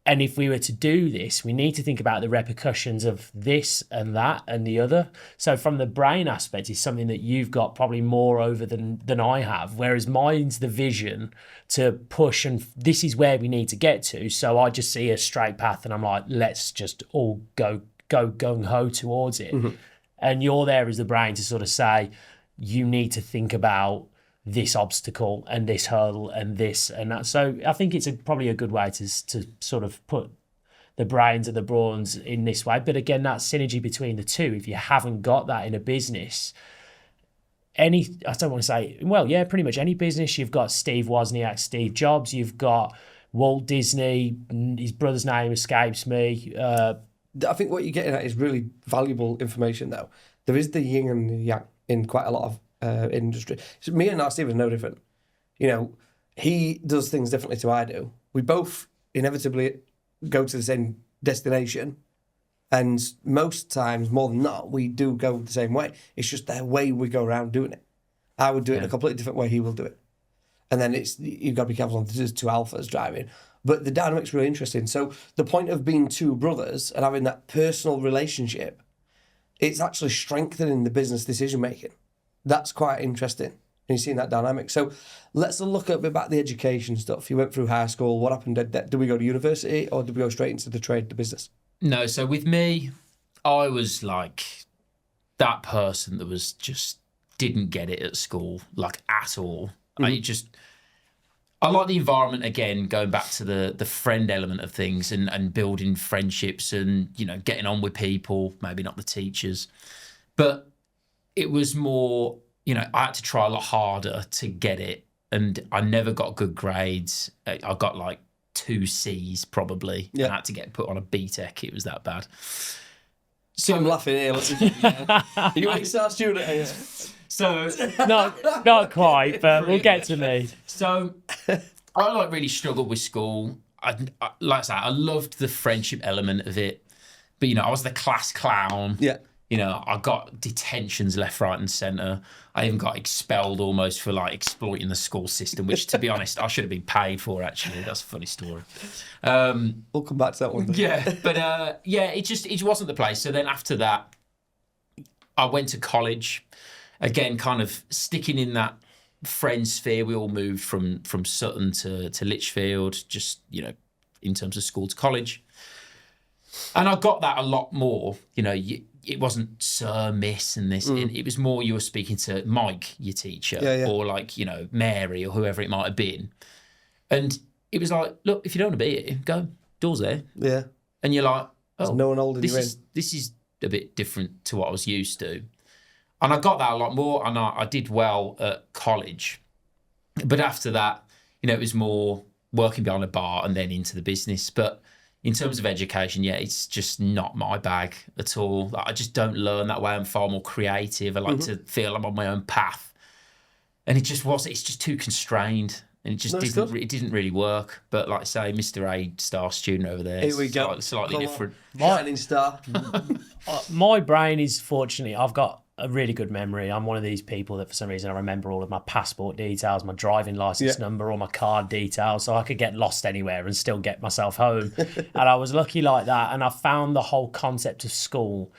and if we were to do this, we need to think about the repercussions of this and that and the other. So from the brain aspect is something that you've got probably more over than I have, whereas mine's the vision to push, and this is where we need to get to. So I just see a straight path and I'm like, let's just all go gung-ho towards it. Mm-hmm. And you're there as the brain to sort of say, you need to think about this obstacle and this hurdle and this and that. So I think it's probably a good way to sort of put the brains and the brawns in this way. But again, that synergy between the two, if you haven't got that in a business, I don't want to say, well, yeah, pretty much any business, you've got Steve Wozniak, Steve Jobs, you've got Walt Disney, his brother's name escapes me. I think what you're getting at is really valuable information though. There is the yin and the yang in quite a lot of industry. So me and Steve are no different. He does things differently to I do. We both inevitably go to the same destination, and most times, more than not, we do go the same way. It's just the way we go around doing it. I would do it in a completely different way. He will do it, and then you've got to be careful on there's 2 alphas driving. But the dynamic's really interesting. So the point of being 2 brothers and having that personal relationship, it's actually strengthening the business decision making. That's quite interesting. And you've seen that dynamic. So let's look a bit about the education stuff. You went through high school. What happened? Did we go to university or did we go straight into the trade, the business? No. So with me, I was like that person that was just didn't get it at school, like at all. Mm-hmm. I like the environment, again, going back to the friend element of things and building friendships and, getting on with people, maybe not the teachers. But it was more, I had to try a lot harder to get it. And I never got good grades. I got like 2 C's probably. Yeah. And I had to get put on a BTEC. It was that bad. So I'm laughing here. Are you an XR student here? So not quite, but we'll get to me. So I really struggled with school. Like I say, I loved the friendship element of it. But, I was the class clown. Yeah. You know, I got detentions left, right, and centre. I even got expelled almost for like exploiting the school system, which, to be honest, I should have been paid for. Actually, that's a funny story. We'll come back to that one. Yeah, but it wasn't the place. So then after that, I went to college. Again, kind of sticking in that friend sphere. We all moved from Sutton to Lichfield, just, you know, in terms of school to college. And I got that a lot more. You know, it wasn't Sir, Miss, and this. It was more you were speaking to Mike, your teacher, or like, you know, Mary or whoever it might have been. And it was like, look, if you don't want to be here, go. Door's there. Yeah. And you're like, oh, there's no one holding you in. This is a bit different to what I was used to. And I got that a lot more, and I did well at college. But after that, you know, it was more working behind a bar and then into the business. But in terms of education, yeah, it's just not my bag at all. I just don't learn that way. I'm far more creative. I like to feel I'm on my own path. And it's just too constrained. And it didn't really work. But like I say, Mr. A star student over there, here we go. Slightly different. Shining star. My brain is, fortunately, I've got a really good memory. I'm one of these people that for some reason I remember all of my passport details, my driving license number, all my card details, so I could get lost anywhere and still get myself home. And I was lucky like that. And I found the whole concept of school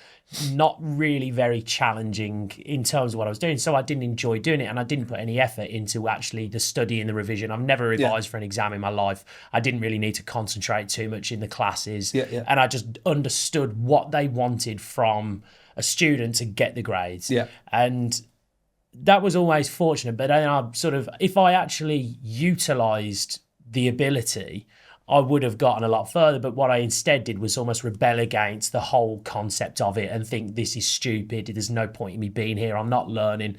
not really very challenging in terms of what I was doing. So I didn't enjoy doing it, and I didn't put any effort into actually the study and the revision. I've never revised for an exam in my life. I didn't really need to concentrate too much in the classes. And I just understood what they wanted from a student to get the grades. And that was always fortunate. But then I sort of, if I actually utilised the ability, I would have gotten a lot further. But what I instead did was almost rebel against the whole concept of it and think, this is stupid. There's no point in me being here. I'm not learning.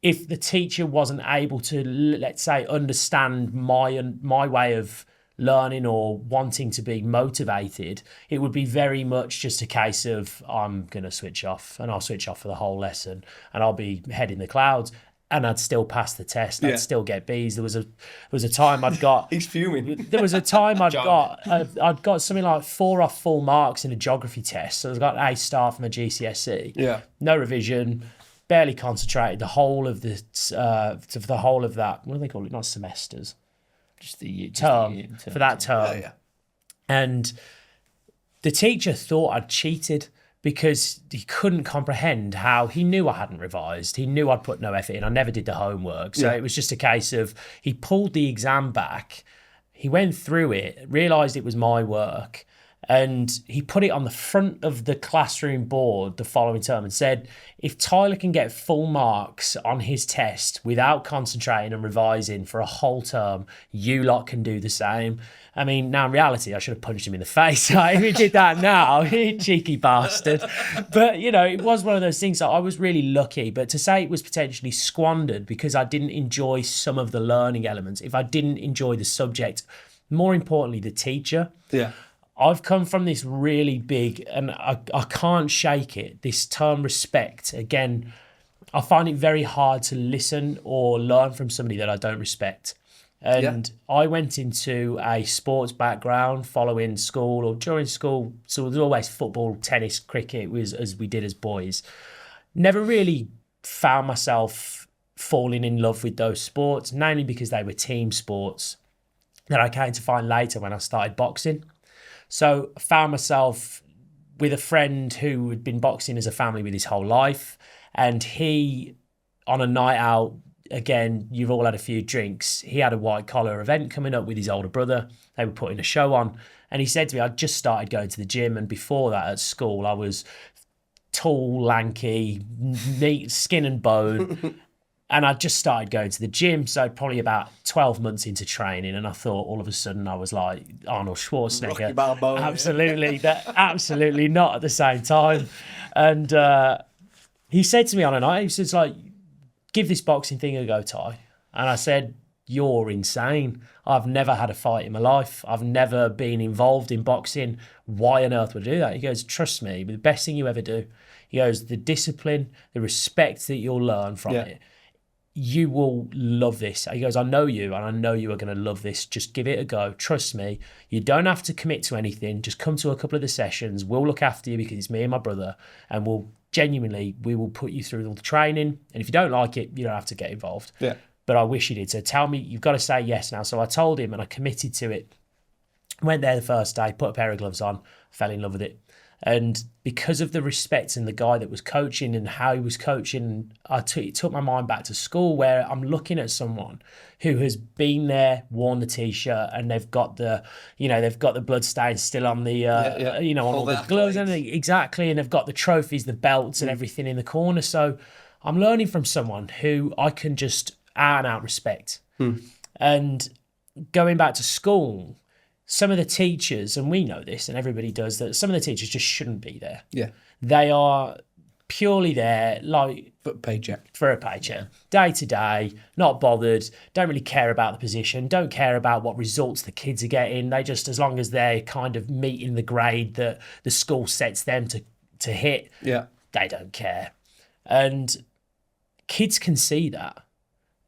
If the teacher wasn't able to, let's say, understand my way of learning or wanting to be motivated, it would be very much just a case of, I'm going to switch off, and I'll switch off for the whole lesson, and I'll be head in the clouds. And I'd still pass the test. I'd still get B's. There was a time I'd got. He's fuming. There was a time I'd got something like 4 off full marks in a geography test. So I got an A star from a GCSE. Yeah. No revision, barely concentrated. The whole of that. What do they call it? Not semesters. Just the term for that term. Yeah. And the teacher thought I'd cheated, because he couldn't comprehend how he knew I hadn't revised. He knew I'd put no effort in. I never did the homework. So it was just a case of, he pulled the exam back, he went through it, realised it was my work, and he put it on the front of the classroom board the following term and said, if Tyler can get full marks on his test without concentrating and revising for a whole term, you lot can do the same. I mean, now in reality, I should have punched him in the face. If he did that now, you cheeky bastard. But, you know, it was one of those things that I was really lucky. But to say it was potentially squandered because I didn't enjoy some of the learning elements, if I didn't enjoy the subject, more importantly, the teacher. Yeah. I've come from this really big, and I can't shake it, this term respect. Again, I find it very hard to listen or learn from somebody that I don't respect. And I went into a sports background following school or during school. So it was always football, tennis, cricket, as we did as boys. Never really found myself falling in love with those sports, mainly because they were team sports that I came to find later when I started boxing. So I found myself with a friend who had been boxing as a family with his whole life. And he, on a night out, again, you've all had a few drinks, he had a white collar event coming up with his older brother. They were putting a show on. And he said to me, I'd just started going to the gym. And before that at school, I was tall, lanky, neat, skin and bone. And I just started going to the gym, so probably about 12 months into training, and I thought all of a sudden I was like Arnold Schwarzenegger. Rocky Balboa. Absolutely, absolutely not at the same time. And he said to me on a night, he says, like, give this boxing thing a go, Ty. And I said, you're insane. I've never had a fight in my life. I've never been involved in boxing. Why on earth would I do that? He goes, trust me, the best thing you ever do. He goes, the discipline, the respect that you'll learn from it. You will love this. He goes, I know you, and I know you are going to love this. Just give it a go. Trust me. You don't have to commit to anything. Just come to a couple of the sessions. We'll look after you because it's me and my brother, and we'll genuinely, we will put you through all the training. And if you don't like it, you don't have to get involved. Yeah. But I wish you did. So tell me, you've got to say yes now. So I told him and I committed to it. Went there the first day, put a pair of gloves on, fell in love with it. And because of the respect and the guy that was coaching and how he was coaching, it took my mind back to school, where I'm looking at someone who has been there, worn the t-shirt, and they've got the blood stains still on the, on all the gloves. And exactly. And they've got the trophies, the belts and everything in the corner. So I'm learning from someone who I can just out and out respect. And going back to school, some of the teachers, and we know this and everybody does, that some of the teachers just shouldn't be there. Yeah. They are purely there like For a paycheck. day to day, not bothered, don't really care about the position, don't care about what results the kids are getting. They just, as long as they're kind of meeting the grade that the school sets them to hit, they don't care. And kids can see that.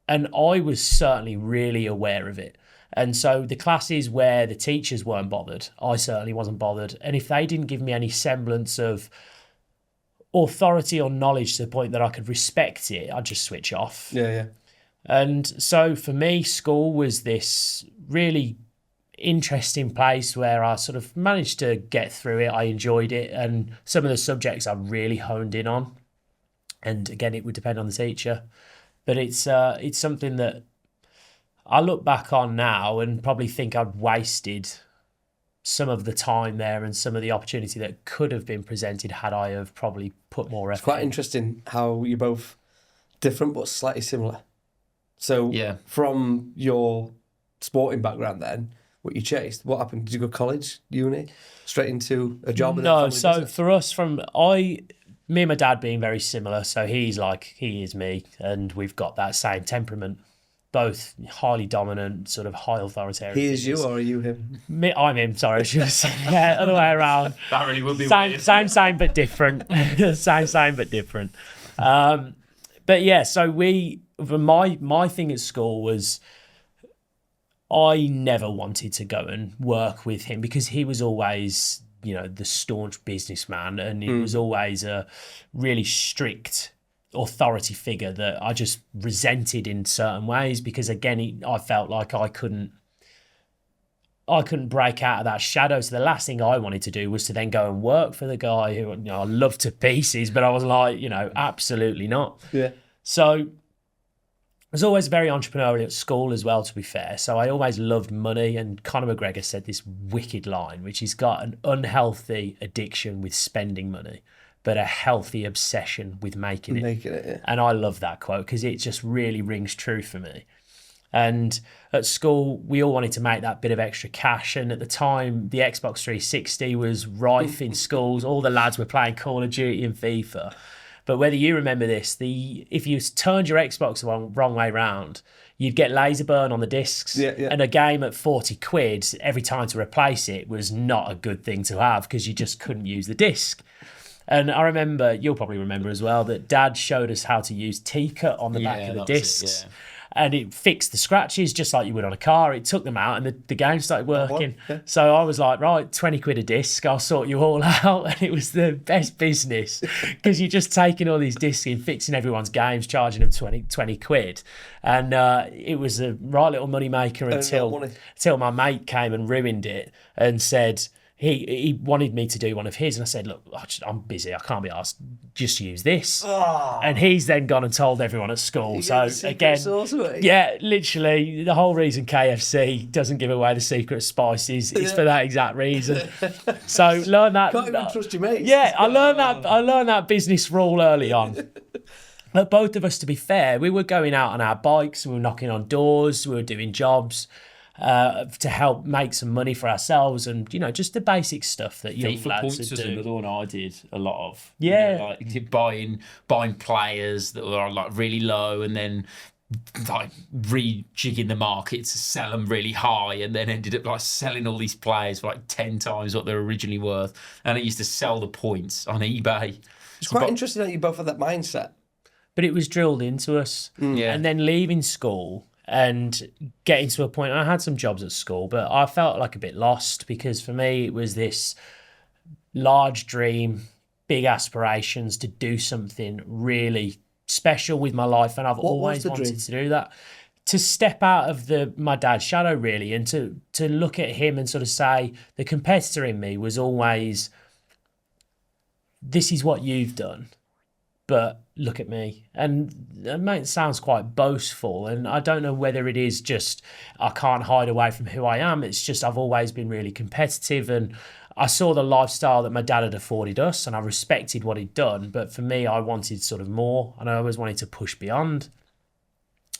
And I was certainly really aware of it. And so the classes where the teachers weren't bothered, I certainly wasn't bothered. And if they didn't give me any semblance of authority or knowledge to the point that I could respect it, I'd just switch off. Yeah. And so for me, school was this really interesting place where I sort of managed to get through it. I enjoyed it. And some of the subjects I really honed in on. And again, it would depend on the teacher. But it's something that I look back on now and probably think I'd wasted some of the time there and some of the opportunity that could have been presented had I have probably put more effort. It's quite interesting how you're both different but slightly similar. So from your sporting background then, what you chased, what happened? Did you go college, uni, straight into a job? No, so for us, me and my dad being very similar, so he is me, and we've got that same temperament. Both highly dominant, sort of high authoritarian. He is you, or are you him? I'm him. Sorry, I should have said. Yeah, other way around. That really would be same, but different. same, but different. But yeah, so my thing at school was, I never wanted to go and work with him because he was always, the staunch businessman, and he was always a really strict authority figure that I just resented in certain ways, because again, I felt like I couldn't break out of that shadow. So the last thing I wanted to do was to then go and work for the guy who I loved to pieces, but I was like, absolutely not. Yeah. So I was always very entrepreneurial at school as well, to be fair. So I always loved money, and Conor McGregor said this wicked line, which he's got an unhealthy addiction with spending money, but a healthy obsession with making it. Yeah. And I love that quote because it just really rings true for me. And at school, we all wanted to make that bit of extra cash. And at the time, the Xbox 360 was rife in schools. All the lads were playing Call of Duty and FIFA. But whether you remember this, if you turned your Xbox the wrong way round, you'd get laser burn on the discs. Yeah. And a game at 40 quid, every time to replace it was not a good thing to have because you just couldn't use the disc. And I remember, you'll probably remember as well, that Dad showed us how to use T-cut on the back of the discs. And it fixed the scratches just like you would on a car. It took them out and the game started working. Yeah. So I was like, right, 20 quid a disc, I'll sort you all out. And it was the best business because you're just taking all these discs and fixing everyone's games, charging them 20 quid. And it was a right little money maker until my mate came and ruined it and said, He wanted me to do one of his, and I said, look, I'm busy, I can't be asked, just use this. Oh. And he's then gone and told everyone at school. So again, literally the whole reason KFC doesn't give away the secret spices is for that exact reason. So learn that. Can't even trust your mates. Yeah, I learned that business rule early on. But both of us, to be fair, we were going out on our bikes, we were knocking on doors, we were doing jobs. To help make some money for ourselves, and just the basic stuff that young lads would do. Was another one I did a lot of. Yeah, like buying players that were like really low, and then like rejigging the market to sell them really high, and then ended up like selling all these players for like 10 times what they're originally worth. And I used to sell the points on eBay. It's quite interesting that you both had that mindset. But it was drilled into us. Yeah. And then leaving school and getting to a point, and I had some jobs at school, but I felt like a bit lost because for me it was this large dream, big aspirations to do something really special with my life, and I've always wanted dream? to do that. To step out of my dad's shadow, really, and to look at him and sort of say, the competitor in me was always, this is what you've done, but look at me. And it sounds quite boastful, and I don't know whether it is just I can't hide away from who I am. It's just I've always been really competitive, and I saw the lifestyle that my dad had afforded us, and I respected what he'd done. But for me, I wanted sort of more, and I always wanted to push beyond.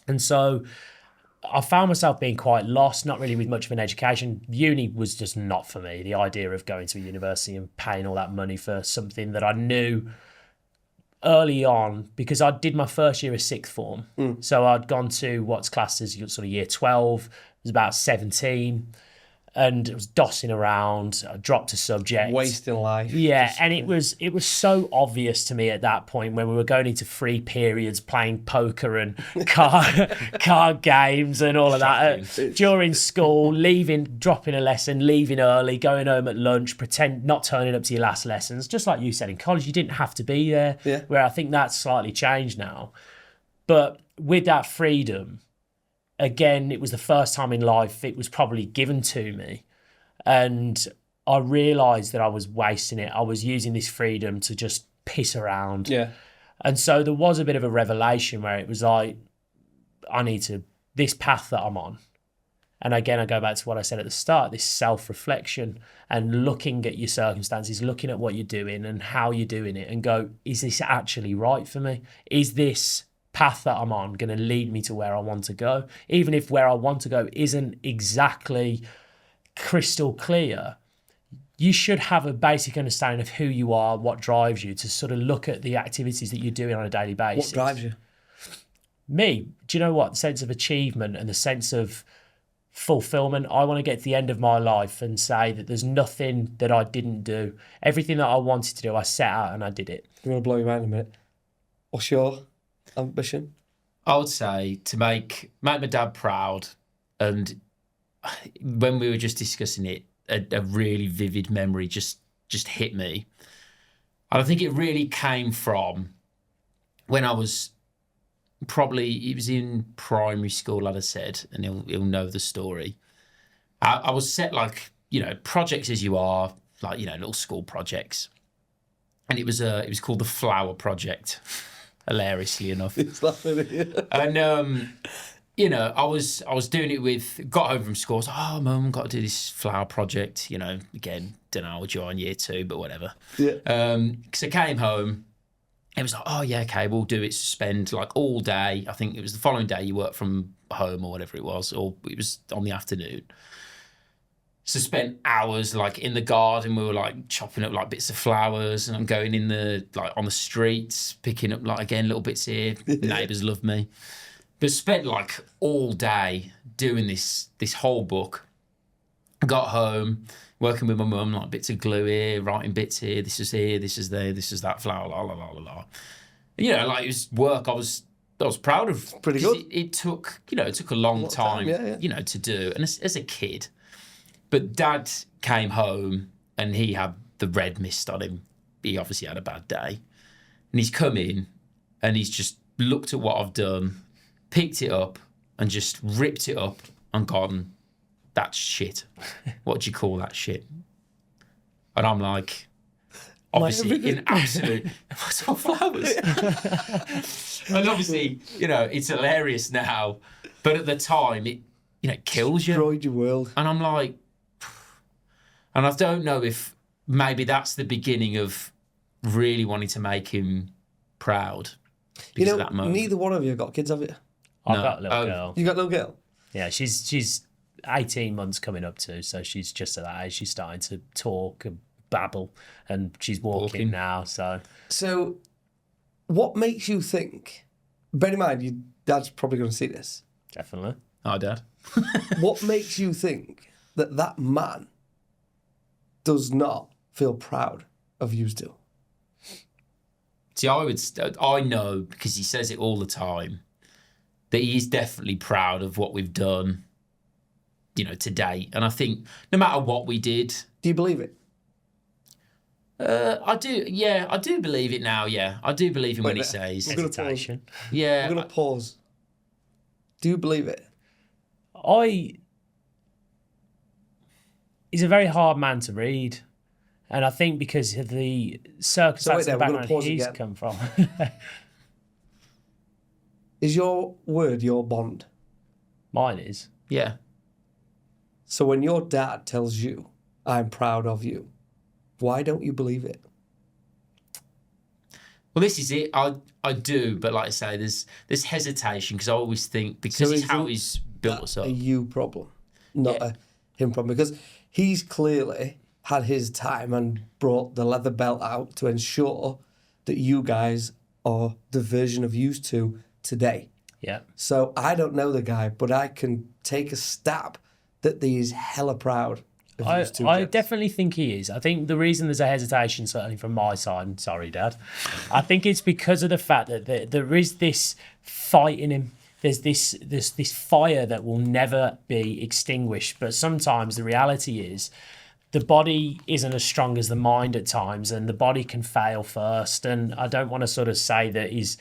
And so I found myself being quite lost, not really with much of an education. Uni was just not for me. The idea of going to a university and paying all that money for something that I knew early on, because I did my first year of sixth form. So I'd gone to what's classed as sort of year 12. I was about 17. And I was dossing around. I dropped a subject. Wasting life. Yeah, and it was so obvious to me at that point when we were going into free periods, playing poker and card games and all of that during school, dropping a lesson, leaving early, going home at lunch, not turning up to your last lessons. Just like you said, in college, you didn't have to be there. Yeah. Where I think that's slightly changed now. But with that freedom, again, it was the first time in life it was probably given to me. And I realised that I was wasting it. I was using this freedom to just piss around. Yeah. And so there was a bit of a revelation where it was like, this path that I'm on. And again, I go back to what I said at the start, this self-reflection and looking at your circumstances, looking at what you're doing and how you're doing it, and go, is this actually right for me? Is this path that I'm on going to lead me to where I want to go? Even if where I want to go isn't exactly crystal clear, you should have a basic understanding of who you are, what drives you, to sort of look at the activities that you're doing on a daily basis. What drives you? Me, do you know what? The sense of achievement and the sense of fulfillment. I want to get to the end of my life and say that there's nothing that I didn't do. Everything that I wanted to do, I set out and I did it. I'm going to blow your mind in a minute. What's your ambition? I would say to make my dad proud. And when we were just discussing it, a really vivid memory just hit me. And I think it really came from when I was it was in primary school, like I said, and he'll know the story. I was set projects as you are, little school projects. And it was called the Flower Project. Hilariously enough. He's laughing at you. And I was doing it got home from school. I was like, oh, Mum, got to do this flower project. Again, don't know what you're on year 2, but whatever. Yeah. Because I came home, it was like, oh yeah, okay, we'll do it. Spend all day. I think it was the following day you work from home or whatever it was, or it was on the afternoon. So spent hours in the garden. We were chopping up bits of flowers, and I'm going in on the streets, picking up again little bits here. Neighbours love me, but spent all day doing this whole book. Got home, working with my mum, bits of glue here, writing bits here. This is here, this is there, this is that flower, la la la la la. It was work I was proud of. Pretty good. It took a long time, yeah. To do, and as a kid. But Dad came home and he had the red mist on him. He obviously had a bad day. And he's come in and he's just looked at what I've done, picked it up and just ripped it up and gone, that's shit. What do you call that shit? And I'm obviously in absolute, what's all flowers? And obviously, it's hilarious now. But at the time, it kills you. Destroyed your world. And I'm and I don't know if maybe that's the beginning of really wanting to make him proud because of that moment. Neither one of you have got kids, have you? I've got a little girl. You got a little girl? Yeah, she's 18 months coming up to, so she's just at that age. She's starting to talk and babble, and she's walking now. So what makes you think, bear in mind, your dad's probably going to see this. Definitely. Hi, Dad. What makes you think that man does not feel proud of you still? See, I know, because he says it all the time, that he is definitely proud of what we've done, to date. And I think no matter what we did... Do you believe it? I do. Yeah, I do believe it now. Yeah, I do believe him when he says. We're gonna pause. Hesitation. Yeah, I'm going to pause. Do you believe it? He's a very hard man to read. And I think because of the circumstances So wait there, we're gonna background pause he's again. come from. Is your word your bond? Mine is. yeah. So when your dad tells you, I'm proud of you, why don't you believe it? Well, this is it. I do, but like I say, there's hesitation because I always think because it's how he's built us up. A you problem, not a him problem, because he's clearly had his time and brought the leather belt out to ensure that you guys are the version of you two today. Yeah. So I don't know the guy, but I can take a stab that he's hella proud of I these two kids. definitely think he is. I think the reason there's a hesitation, certainly from my side, and sorry, Dad, I think it's because of the fact that there is this fight in him. There's this fire that will never be extinguished. But sometimes the reality is the body isn't as strong as the mind at times, and the body can fail first. And I don't want to sort of say that he's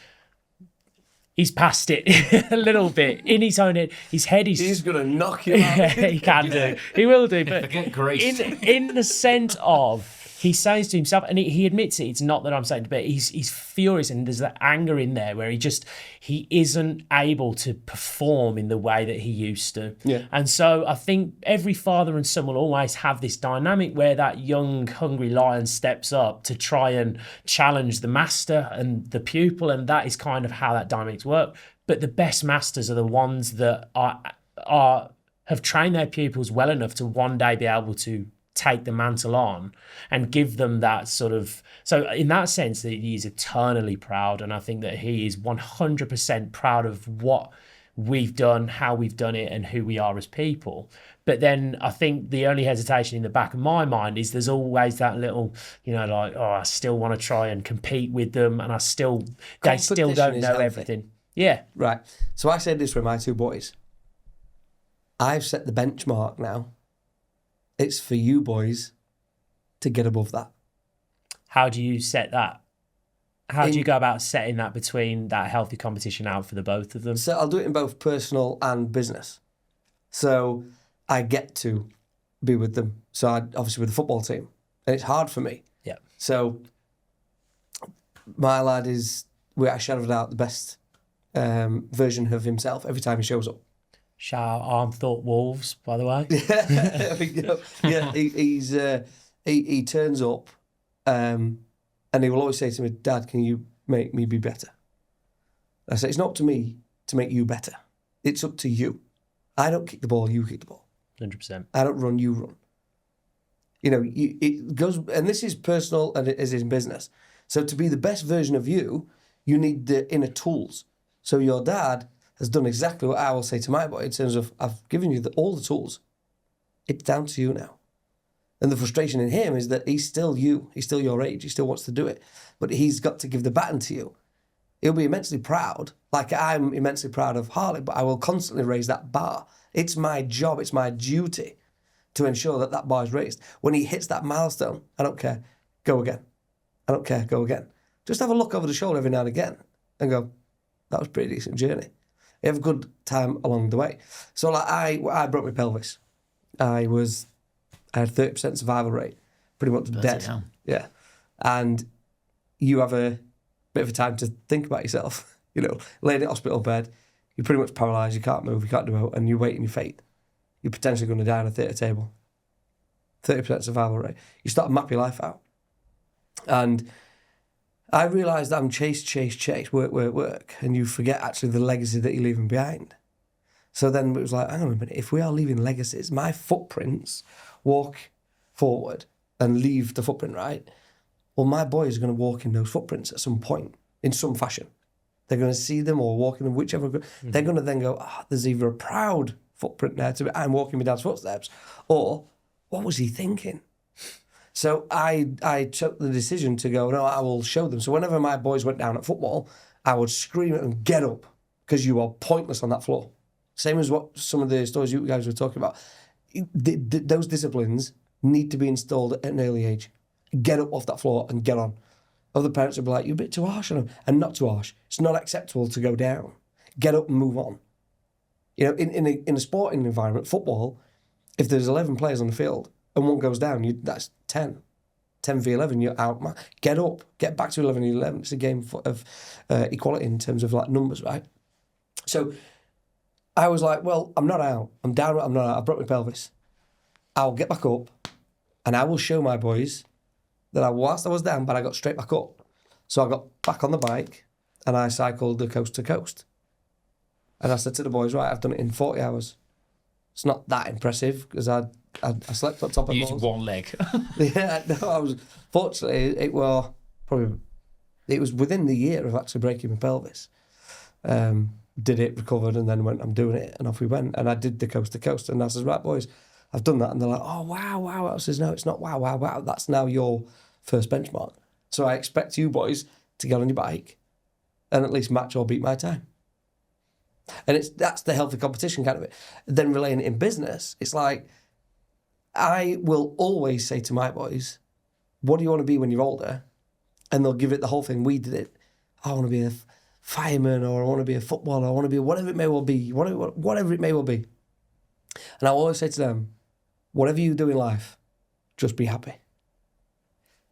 past it a little bit in his own head. His head is. He's gonna knock you out. He can do. He will do. But Forget grace. in the sense of he says to himself, and he admits it. It's not that I'm saying, but he's furious, and there's that anger in there where he isn't able to perform in the way that he used to. Yeah. And so I think every father and son will always have this dynamic where that young, hungry lion steps up to try and challenge the master and the pupil, and that is kind of how that dynamics work. But the best masters are the ones that have trained their pupils well enough to one day be able to take the mantle on and give them that sort of. So in that sense, that he is eternally proud, and I think that he is 100% proud of what we've done, how we've done it, and who we are as people. But then I think the only hesitation in the back of my mind is there's always that little, like, oh, I still want to try and compete with them, and they still Competition don't is know healthy. everything. Yeah. Right. So I said this with my two boys. I've set the benchmark now. It's for you boys to get above that. How do you set that? How do you go about setting that between that healthy competition out for the both of them? So I'll do it in both personal and business. So I get to be with them. So obviously with the football team. And it's hard for me. Yeah. So my lad is, without a shadow of a doubt, the best version of himself every time he shows up. Shout out Armthorpe Wolves, by the way. He turns up, and he will always say to me, "Dad, can you make me be better?" I say, "It's not up to me to make you better. It's up to you. I don't kick the ball, you kick the ball. 100%. I don't run, you run." It goes, and this is personal and it is in business. So to be the best version of you, you need the inner tools. So your dad has done exactly what I will say to my boy in terms of, I've given you all the tools. It's down to you now. And the frustration in him is that he's still you. He's still your age. He still wants to do it. But he's got to give the baton to you. He'll be immensely proud, like I'm immensely proud of Harley, but I will constantly raise that bar. It's my job. It's my duty to ensure that bar is raised. When he hits that milestone, I don't care. Go again. I don't care. Go again. Just have a look over the shoulder every now and again and go, that was a pretty decent journey. You have a good time along the way. So like I broke my pelvis. I had 30% survival rate, pretty much dead. hell. Yeah. And you have a bit of a time to think about yourself. Laying in a hospital bed, you're pretty much paralysed, you can't move, you can't do it, and you're waiting your fate. You're potentially going to die on a theatre table. 30% survival rate. You start to map your life out. And I realised that I'm chase, work, and you forget actually the legacy that you're leaving behind. So then it was like, hang on a minute, if we are leaving legacies, my footprints walk forward and leave the footprint, right? Well, my boys are going to walk in those footprints at some point, in some fashion. They're going to see them or walk in them, whichever. Mm-hmm. They're going to then go, there's either a proud footprint there to be, I'm walking my dad's footsteps, or what was he thinking? So I took the decision to go, no, I will show them. So whenever my boys went down at football, I would scream at them, get up, because you are pointless on that floor. Same as what some of the stories you guys were talking about. Those disciplines need to be installed at an early age. Get up off that floor and get on. Other parents will be like, you're a bit too harsh on them. And not too harsh. It's not acceptable to go down. Get up and move on. You know, in a sporting environment, football, if there's 11 players on the field and one goes down, that's 10. 10 v 11, you're out. Get up. Get back to 11 v 11. It's a game of equality in terms of like numbers, right? So I was like, well, I'm not out. I'm down. I'm not out. I broke my pelvis. I'll get back up and I will show my boys that whilst I was down, but I got straight back up. So I got back on the bike and I cycled the coast to coast. And I said to the boys, right, I've done it in 40 hours. It's not that impressive because I slept on top of using one leg. Yeah, no, I was, fortunately, it was within the year of actually breaking my pelvis. Did it, recovered, and then went, I'm doing it, and off we went. And I did the coast to coast. And I said, right, boys, I've done that. And they're like, oh, wow. I says, no, it's not wow. That's now your first benchmark. So I expect you boys to get on your bike and at least match or beat my time. And that's the healthy competition kind of it. Then relaying it in business, it's like, I will always say to my boys, what do you want to be when you're older? And they'll give it the whole thing. We did it. I want to be a fireman, or I want to be a footballer, I want to be whatever it may well be, whatever it may well be. And I always say to them, whatever you do in life, just be happy.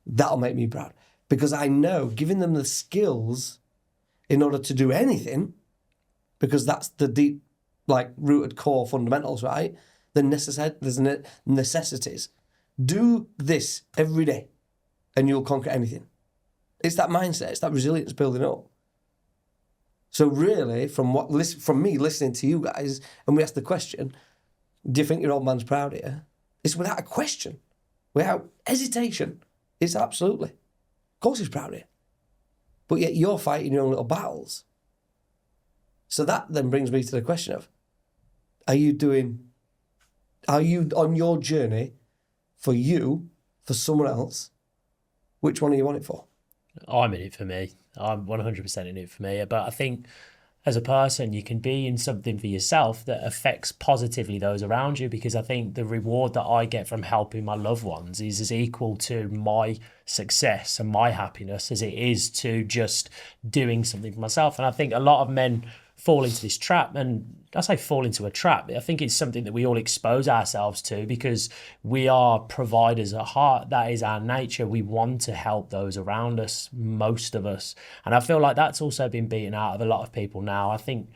That'll make me proud. Because I know giving them the skills in order to do anything, because that's the deep, like, rooted core fundamentals, right? There's necessities. Do this every day and you'll conquer anything. It's that mindset, it's that resilience building up. So really, from me listening to you guys, and we asked the question, do you think your old man's proud of you? It's without a question, without hesitation. It's absolutely. Of course he's proud of you. But yet you're fighting your own little battles. So that then brings me to the question of, are you on your journey for you, for someone else? Which one are you on it for? I'm in it for me. I'm 100% in it for me. But I think as a person, you can be in something for yourself that affects positively those around you, because I think the reward that I get from helping my loved ones is as equal to my success and my happiness as it is to just doing something for myself. And I think a lot of men fall into this trap, and I say fall into a trap, I think it's something that we all expose ourselves to because we are providers at heart. That is our nature. We want to help those around us, most of us. And I feel like that's also been beaten out of a lot of people now. I think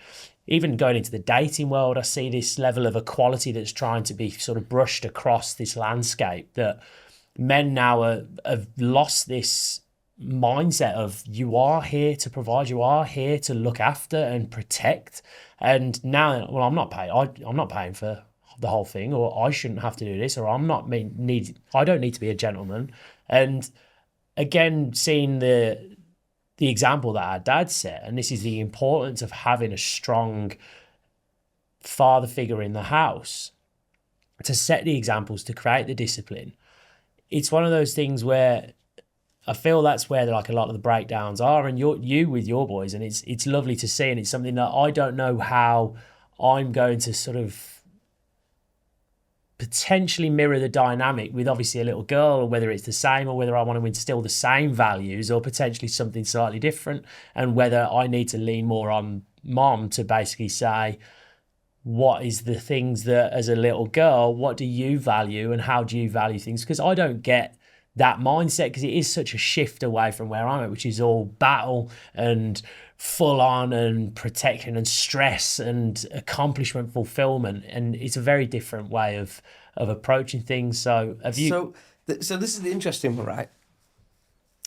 even going into the dating world, I see this level of equality that's trying to be sort of brushed across this landscape, that men now have lost this mindset of you are here to provide, you are here to look after and protect. And now, well, I'm not paying for the whole thing, or I shouldn't have to do this, or I don't need to be a gentleman. And again, seeing the example that our dad set, and this is the importance of having a strong father figure in the house to set the examples, to create the discipline. It's one of those things where I feel that's where like a lot of the breakdowns are, and you with your boys, and it's lovely to see, and it's something that I don't know how I'm going to sort of potentially mirror the dynamic with obviously a little girl, or whether it's the same, or whether I want to instill the same values or potentially something slightly different, and whether I need to lean more on mom to basically say, what is the things that as a little girl, what do you value and how do you value things? Because I don't get that mindset, because it is such a shift away from where I'm at, which is all battle and full on and protection and stress and accomplishment fulfillment. And it's a very different way of approaching things. So have you... So this is the interesting one, right?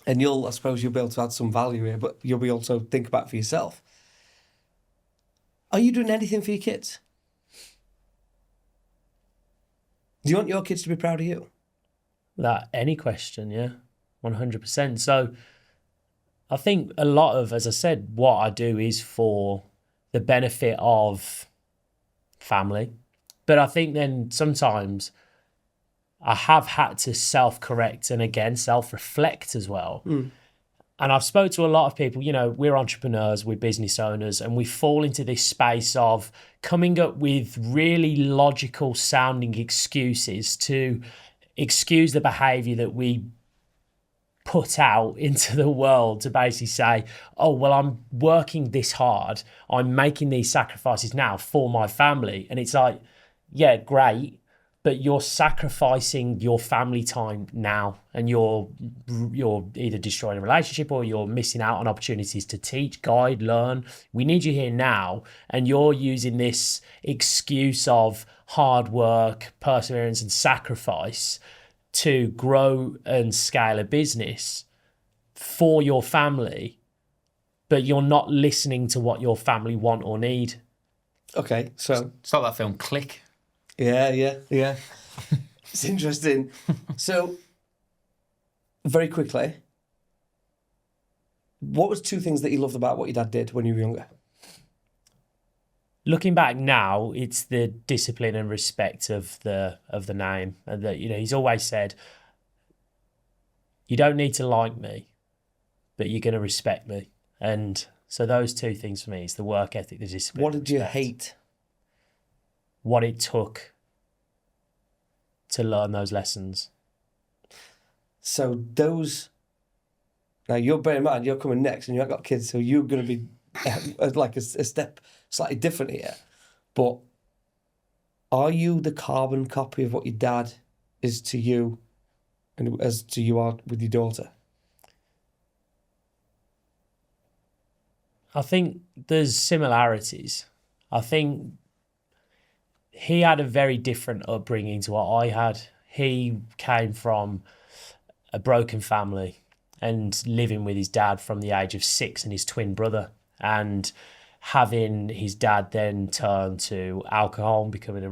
And I suppose you'll be able to add some value here, but you'll be also think about it for yourself. Are you doing anything for your kids? Do you want your kids to be proud of you? Without any question, yeah, 100%. So I think a lot of, as I said, what I do is for the benefit of family. But I think then sometimes I have had to self-correct and again, self-reflect as well. Mm. And I've spoke to a lot of people, we're entrepreneurs, we're business owners, and we fall into this space of coming up with really logical sounding excuses to excuse the behavior that we put out into the world to basically say, oh, well, I'm working this hard. I'm making these sacrifices now for my family. And it's like, yeah, great. But you're sacrificing your family time now, and you're either destroying a relationship or you're missing out on opportunities to teach, guide, learn. We need you here now, and you're using this excuse of hard work, perseverance, and sacrifice to grow and scale a business for your family, but you're not listening to what your family want or need. Okay, so It's like that film Click. yeah. It's interesting. So, very quickly, what was 2 things that you loved about what your dad did when you were younger? Looking back now, it's the discipline and respect of the name, and that, you know, he's always said, you don't need to like me, but you're going to respect me. And so those 2 things for me is the work ethic, the discipline. What did you respect. hate? What it took to learn those lessons. So those, now you're bearing in mind, you're coming next and you've got kids, so you're going to be like a step slightly different here. But are you the carbon copy of what your dad is to you and as to you are with your daughter? I think there's similarities. I think he had a very different upbringing to what I had. He came from a broken family and living with his dad from the age of 6 and his twin brother, and having his dad then turn to alcohol and having a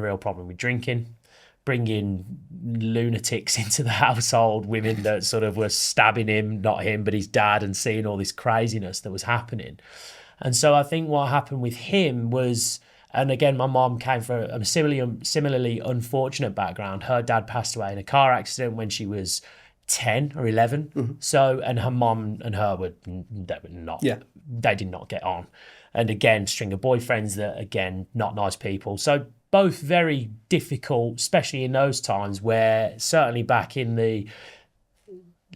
real problem with drinking, bringing lunatics into the household, women that sort of were stabbing him, not him, but his dad, and seeing all this craziness that was happening. And so I think what happened with him was, and again, my mom came from a similarly unfortunate background. Her dad passed away in a car accident when she was 10 or 11. Mm-hmm. So, and her mom and her they did not get on. And again, string of boyfriends that, again, not nice people. So both very difficult, especially in those times where certainly back in the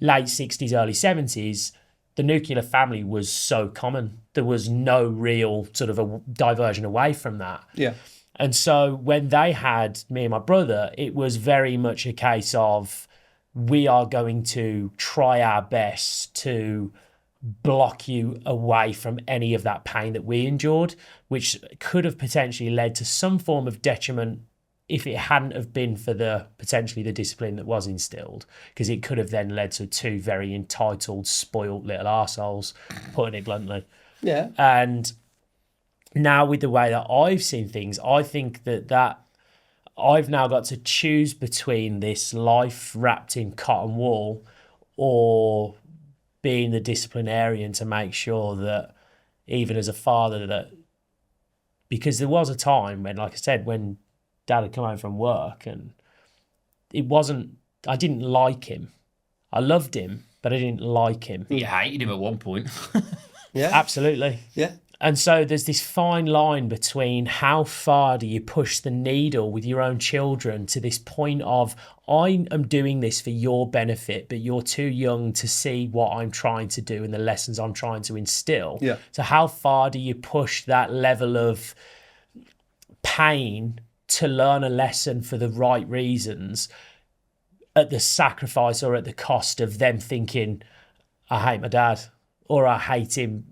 late 60s, early 70s, the nuclear family was so common. There was no real sort of a diversion away from that. Yeah. And so when they had me and my brother, it was very much a case of, we are going to try our best to block you away from any of that pain that we endured, which could have potentially led to some form of detriment if it hadn't have been for potentially the discipline that was instilled, because it could have then led to 2 very entitled, spoiled little arseholes, putting it bluntly. Yeah. And now with the way that I've seen things, I think that I've now got to choose between this life wrapped in cotton wool or being the disciplinarian to make sure that, even as a father, that, because there was a time when, like I said, when Dad had come home from work and I didn't like him. I loved him, but I didn't like him. You hated him at one point. Yeah. Absolutely. Yeah. And so there's this fine line between how far do you push the needle with your own children to this point of, I am doing this for your benefit, but you're too young to see what I'm trying to do and the lessons I'm trying to instill. Yeah. So how far do you push that level of pain to learn a lesson for the right reasons at the sacrifice or at the cost of them thinking, I hate my dad, or I hate him,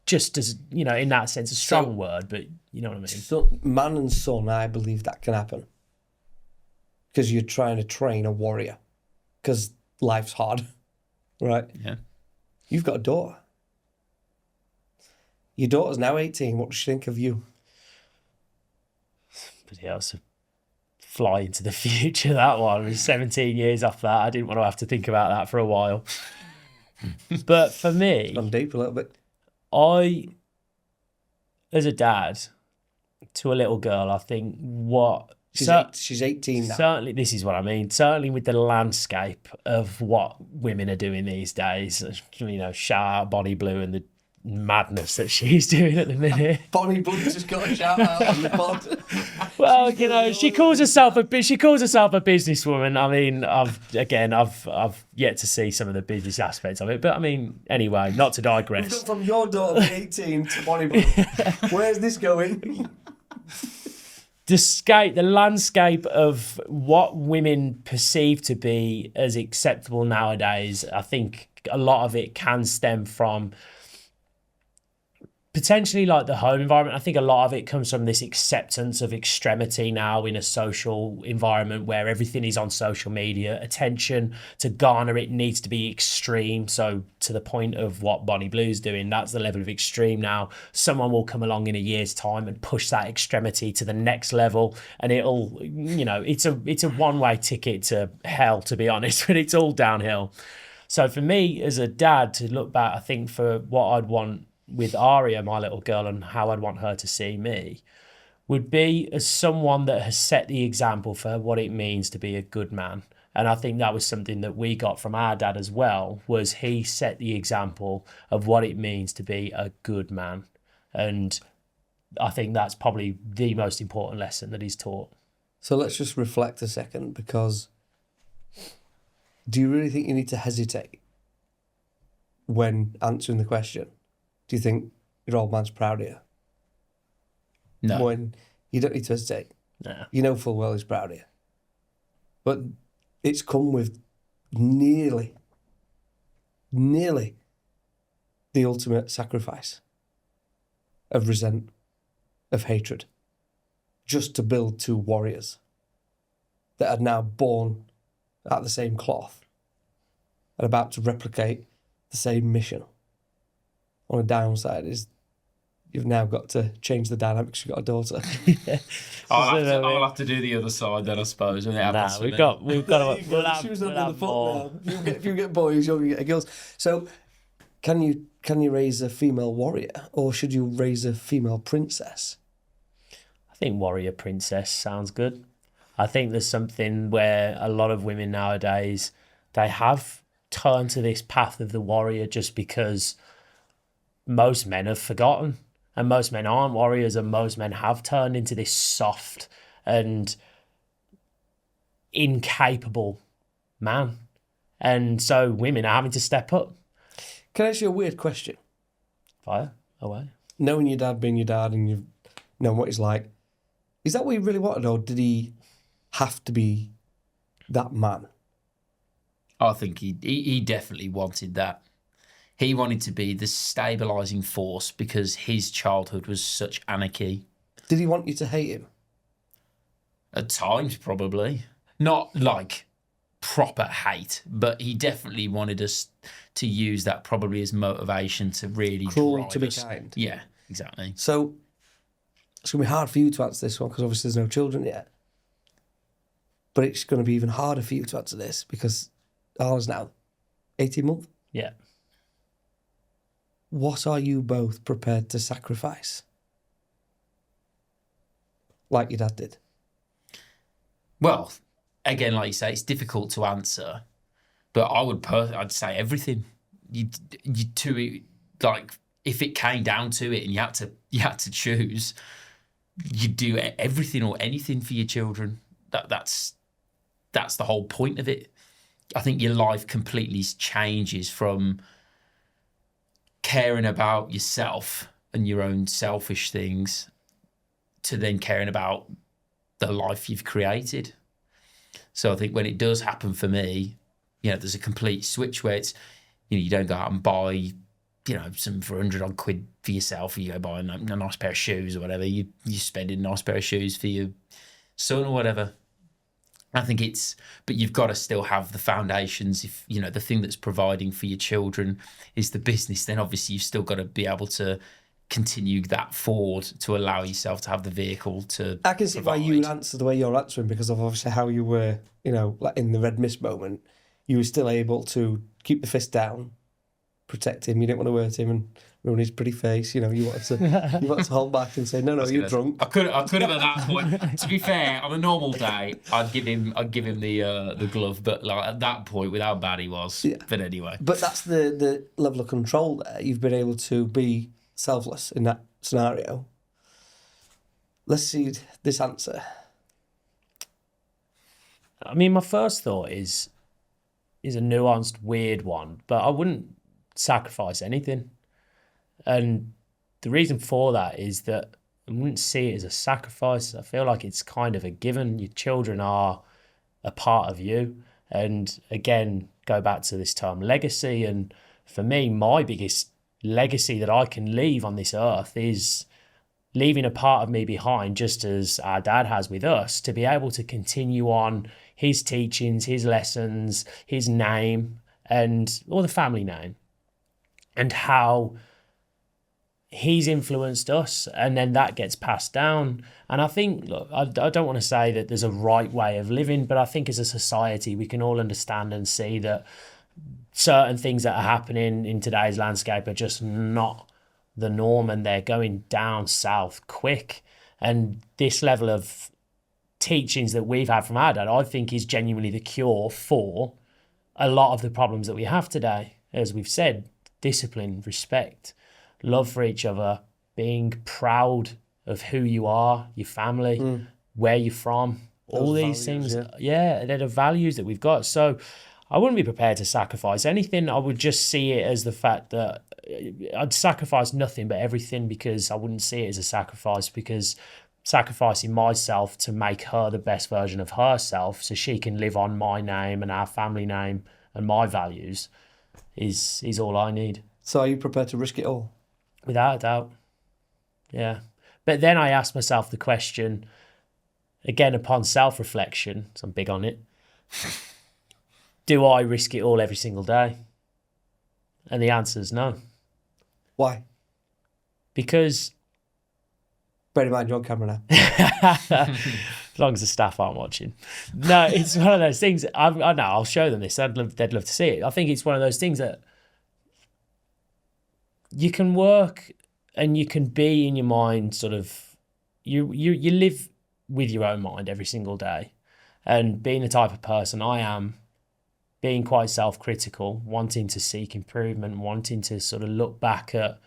just as, you know, in that sense, a strong word, but you know what I mean. So man and son, I believe that can happen. Because you're trying to train a warrior. Because life's hard, right? Yeah. You've got a daughter. Your daughter's now 18. What does she think of you? But yeah, it's a fly into the future, that one. It was 17 years off that. I didn't want to have to think about that for a while. But for me, I'm deep a little bit. I, as a dad to a little girl, I think She's 18 now. Certainly, this is what I mean. Certainly with the landscape of what women are doing these days, you know, shower, body blue, and the madness that she's doing at the minute. Bonnie Blood just got a shout out on the pod. Well, you know, she calls herself a businesswoman. I mean, I've yet to see some of the business aspects of it, but I mean, anyway, not to We've digress. gone from your daughter 18 to Bonnie Blood. Where's this going? The landscape of what women perceive to be as acceptable nowadays, I think a lot of it can stem from potentially like the home environment. I think a lot of it comes from this acceptance of extremity now in a social environment where everything is on social media. Attention to garner it needs to be extreme. So to the point of what Bonnie Blue's doing, that's the level of extreme now. Someone will come along in a year's time and push that extremity to the next level, and it'll, you know, it's a one-way ticket to hell, to be honest, but it's all downhill. So for me as a dad to look back, I think for what I'd want with Aria, my little girl, and how I'd want her to see me would be as someone that has set the example for what it means to be a good man. And I think that was something that we got from our dad as well, was he set the example of what it means to be a good man. And I think that's probably the most important lesson that he's taught. So let's just reflect a second, because do you really think you need to hesitate when answering the question? Do you think your old man's proud of you? No. When you don't need to hesitate. Yeah. You know full well he's proud of you. But it's come with nearly the ultimate sacrifice of resentment, of hatred, just to build two warriors that are now born out of the same cloth and about to replicate the same mission. On a downside is you've now got to change the dynamics. You've got a daughter. I'll have to do the other side then, I suppose. When it happens We've got to. She was on the foot now. If you get boys, you'll get girls. So, can you raise a female warrior, or should you raise a female princess? I think warrior princess sounds good. I think there's something where a lot of women nowadays, they have turned to this path of the warrior just because most men have forgotten, and most men aren't warriors, and most men have turned into this soft and incapable man. And so women are having to step up. Can I ask you a weird question? Fire away. Knowing your dad being your dad and you've known what he's like, is that what he really wanted, or did he have to be that man? I think he definitely wanted that. He wanted to be the stabilising force because his childhood was such anarchy. Did he want you to hate him? At times, probably. Not like proper hate, but he definitely wanted us to use that probably as motivation to really Cruel drive to be us. kind. Yeah, exactly. So it's going to be hard for you to answer this one because obviously there's no children yet. But it's going to be even harder for you to answer this because Arla's now 18 months. Yeah. What are you both prepared to sacrifice? Like your dad did. Well, again, like you say, it's difficult to answer, but I'd say everything. You like if it came down to it and you had to choose, you'd do everything or anything for your children. That's the whole point of it. I think your life completely changes from caring about yourself and your own selfish things to then caring about the life you've created. So I think when it does happen for me, there's a complete switch where it's, you don't go out and buy, some for 100 odd quid for yourself, or you go buy a nice pair of shoes or whatever. You spend a nice pair of shoes for your son or whatever. I think but you've got to still have the foundations. If, the thing that's providing for your children is the business, then obviously you've still got to be able to continue that forward to allow yourself to have the vehicle to I can see provide. why you would answer the way you're answering because of obviously how you were, like in the red mist moment, you were still able to keep the fist down, protect him, you didn't want to hurt him and ruin his pretty face. You wanted to hold back and say, no, you're drunk. I could have at that point. To be fair, on a normal day, I'd give him the glove, but like at that point, with how bad he was. Yeah. But anyway. But that's the level of control there. You've been able to be selfless in that scenario. Let's see this answer. I mean, my first thought is a nuanced, weird one, but I wouldn't sacrifice anything. And the reason for that is that I wouldn't see it as a sacrifice. I feel like it's kind of a given. Your children are a part of you. And again, go back to this term legacy. And for me, my biggest legacy that I can leave on this earth is leaving a part of me behind, just as our dad has with us, to be able to continue on his teachings, his lessons, his name, or the family name, and how he's influenced us, and then that gets passed down. And I think, look, I don't want to say that there's a right way of living, but I think as a society, we can all understand and see that certain things that are happening in today's landscape are just not the norm, and they're going down south quick. And this level of teachings that we've had from our dad, I think, is genuinely the cure for a lot of the problems that we have today. As we've said, discipline, respect, love for each other, being proud of who you are, your family, where you're from, all these things. Yeah, they're the values that we've got. So I wouldn't be prepared to sacrifice anything. I would just see it as the fact that I'd sacrifice nothing but everything, because I wouldn't see it as a sacrifice, because sacrificing myself to make her the best version of herself so she can live on my name and our family name and my values is all I need. So are you prepared to risk it all? Without a doubt. Yeah. But then I ask myself the question, again, upon self-reflection, so I'm big on it, do I risk it all every single day? And the answer is no. Why? Because... Bear in mind, you're on camera now. As long as the staff aren't watching. No, it's one of those things. I know, I'll show them this. They'd love to see it. I think it's one of those things that you can work and you can be in your mind sort of... You live with your own mind every single day. And being the type of person I am, being quite self-critical, wanting to seek improvement, wanting to sort of look back at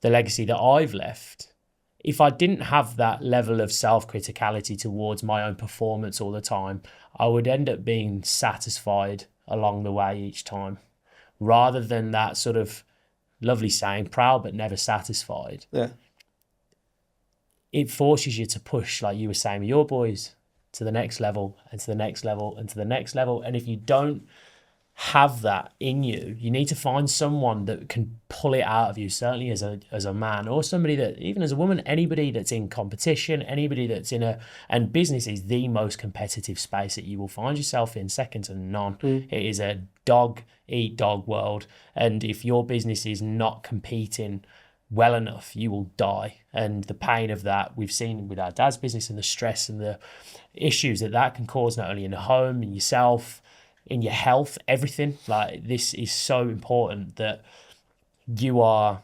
the legacy that I've left. If I didn't have that level of self-criticality towards my own performance all the time, I would end up being satisfied along the way each time, rather than that sort of lovely saying, proud but never satisfied. Yeah. It forces you to push, like you were saying with your boys, to the next level and to the next level and to the next level. And if you don't have that in you, you need to find someone that can pull it out of you, certainly as a man, or somebody that, even as a woman, anybody that's in competition, anybody that's and business is the most competitive space that you will find yourself in, second to none. It is a dog eat dog world. And if your business is not competing well enough, you will die. And the pain of that we've seen with our dad's business, and the stress and the issues that can cause, not only in the home, in yourself, in your health, everything. Like, this is so important that you are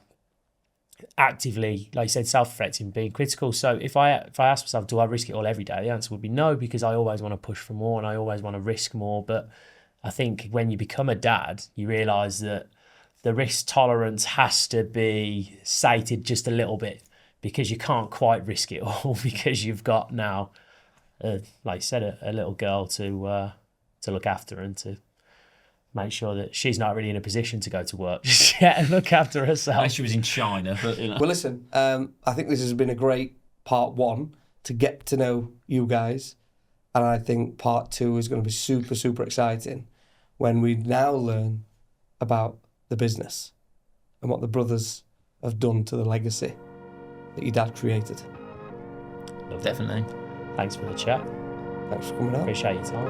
actively, like you said, self-reflecting, being critical. So if I ask myself, do I risk it all every day? The answer would be no, because I always want to push for more and I always want to risk more. But I think when you become a dad, you realise that the risk tolerance has to be sated just a little bit, because you can't quite risk it all, because you've got now, like you said, a little girl to look after and to make sure that she's not really in a position to go to work just yet and look after herself. Unless she was in China. But, you know. Well, listen, I think this has been a great part one to get to know you guys. And I think part two is going to be super, super exciting when we now learn about the business and what the brothers have done to the legacy that your dad created. Definitely. Thanks for the chat. Thanks for coming out. Appreciate your time.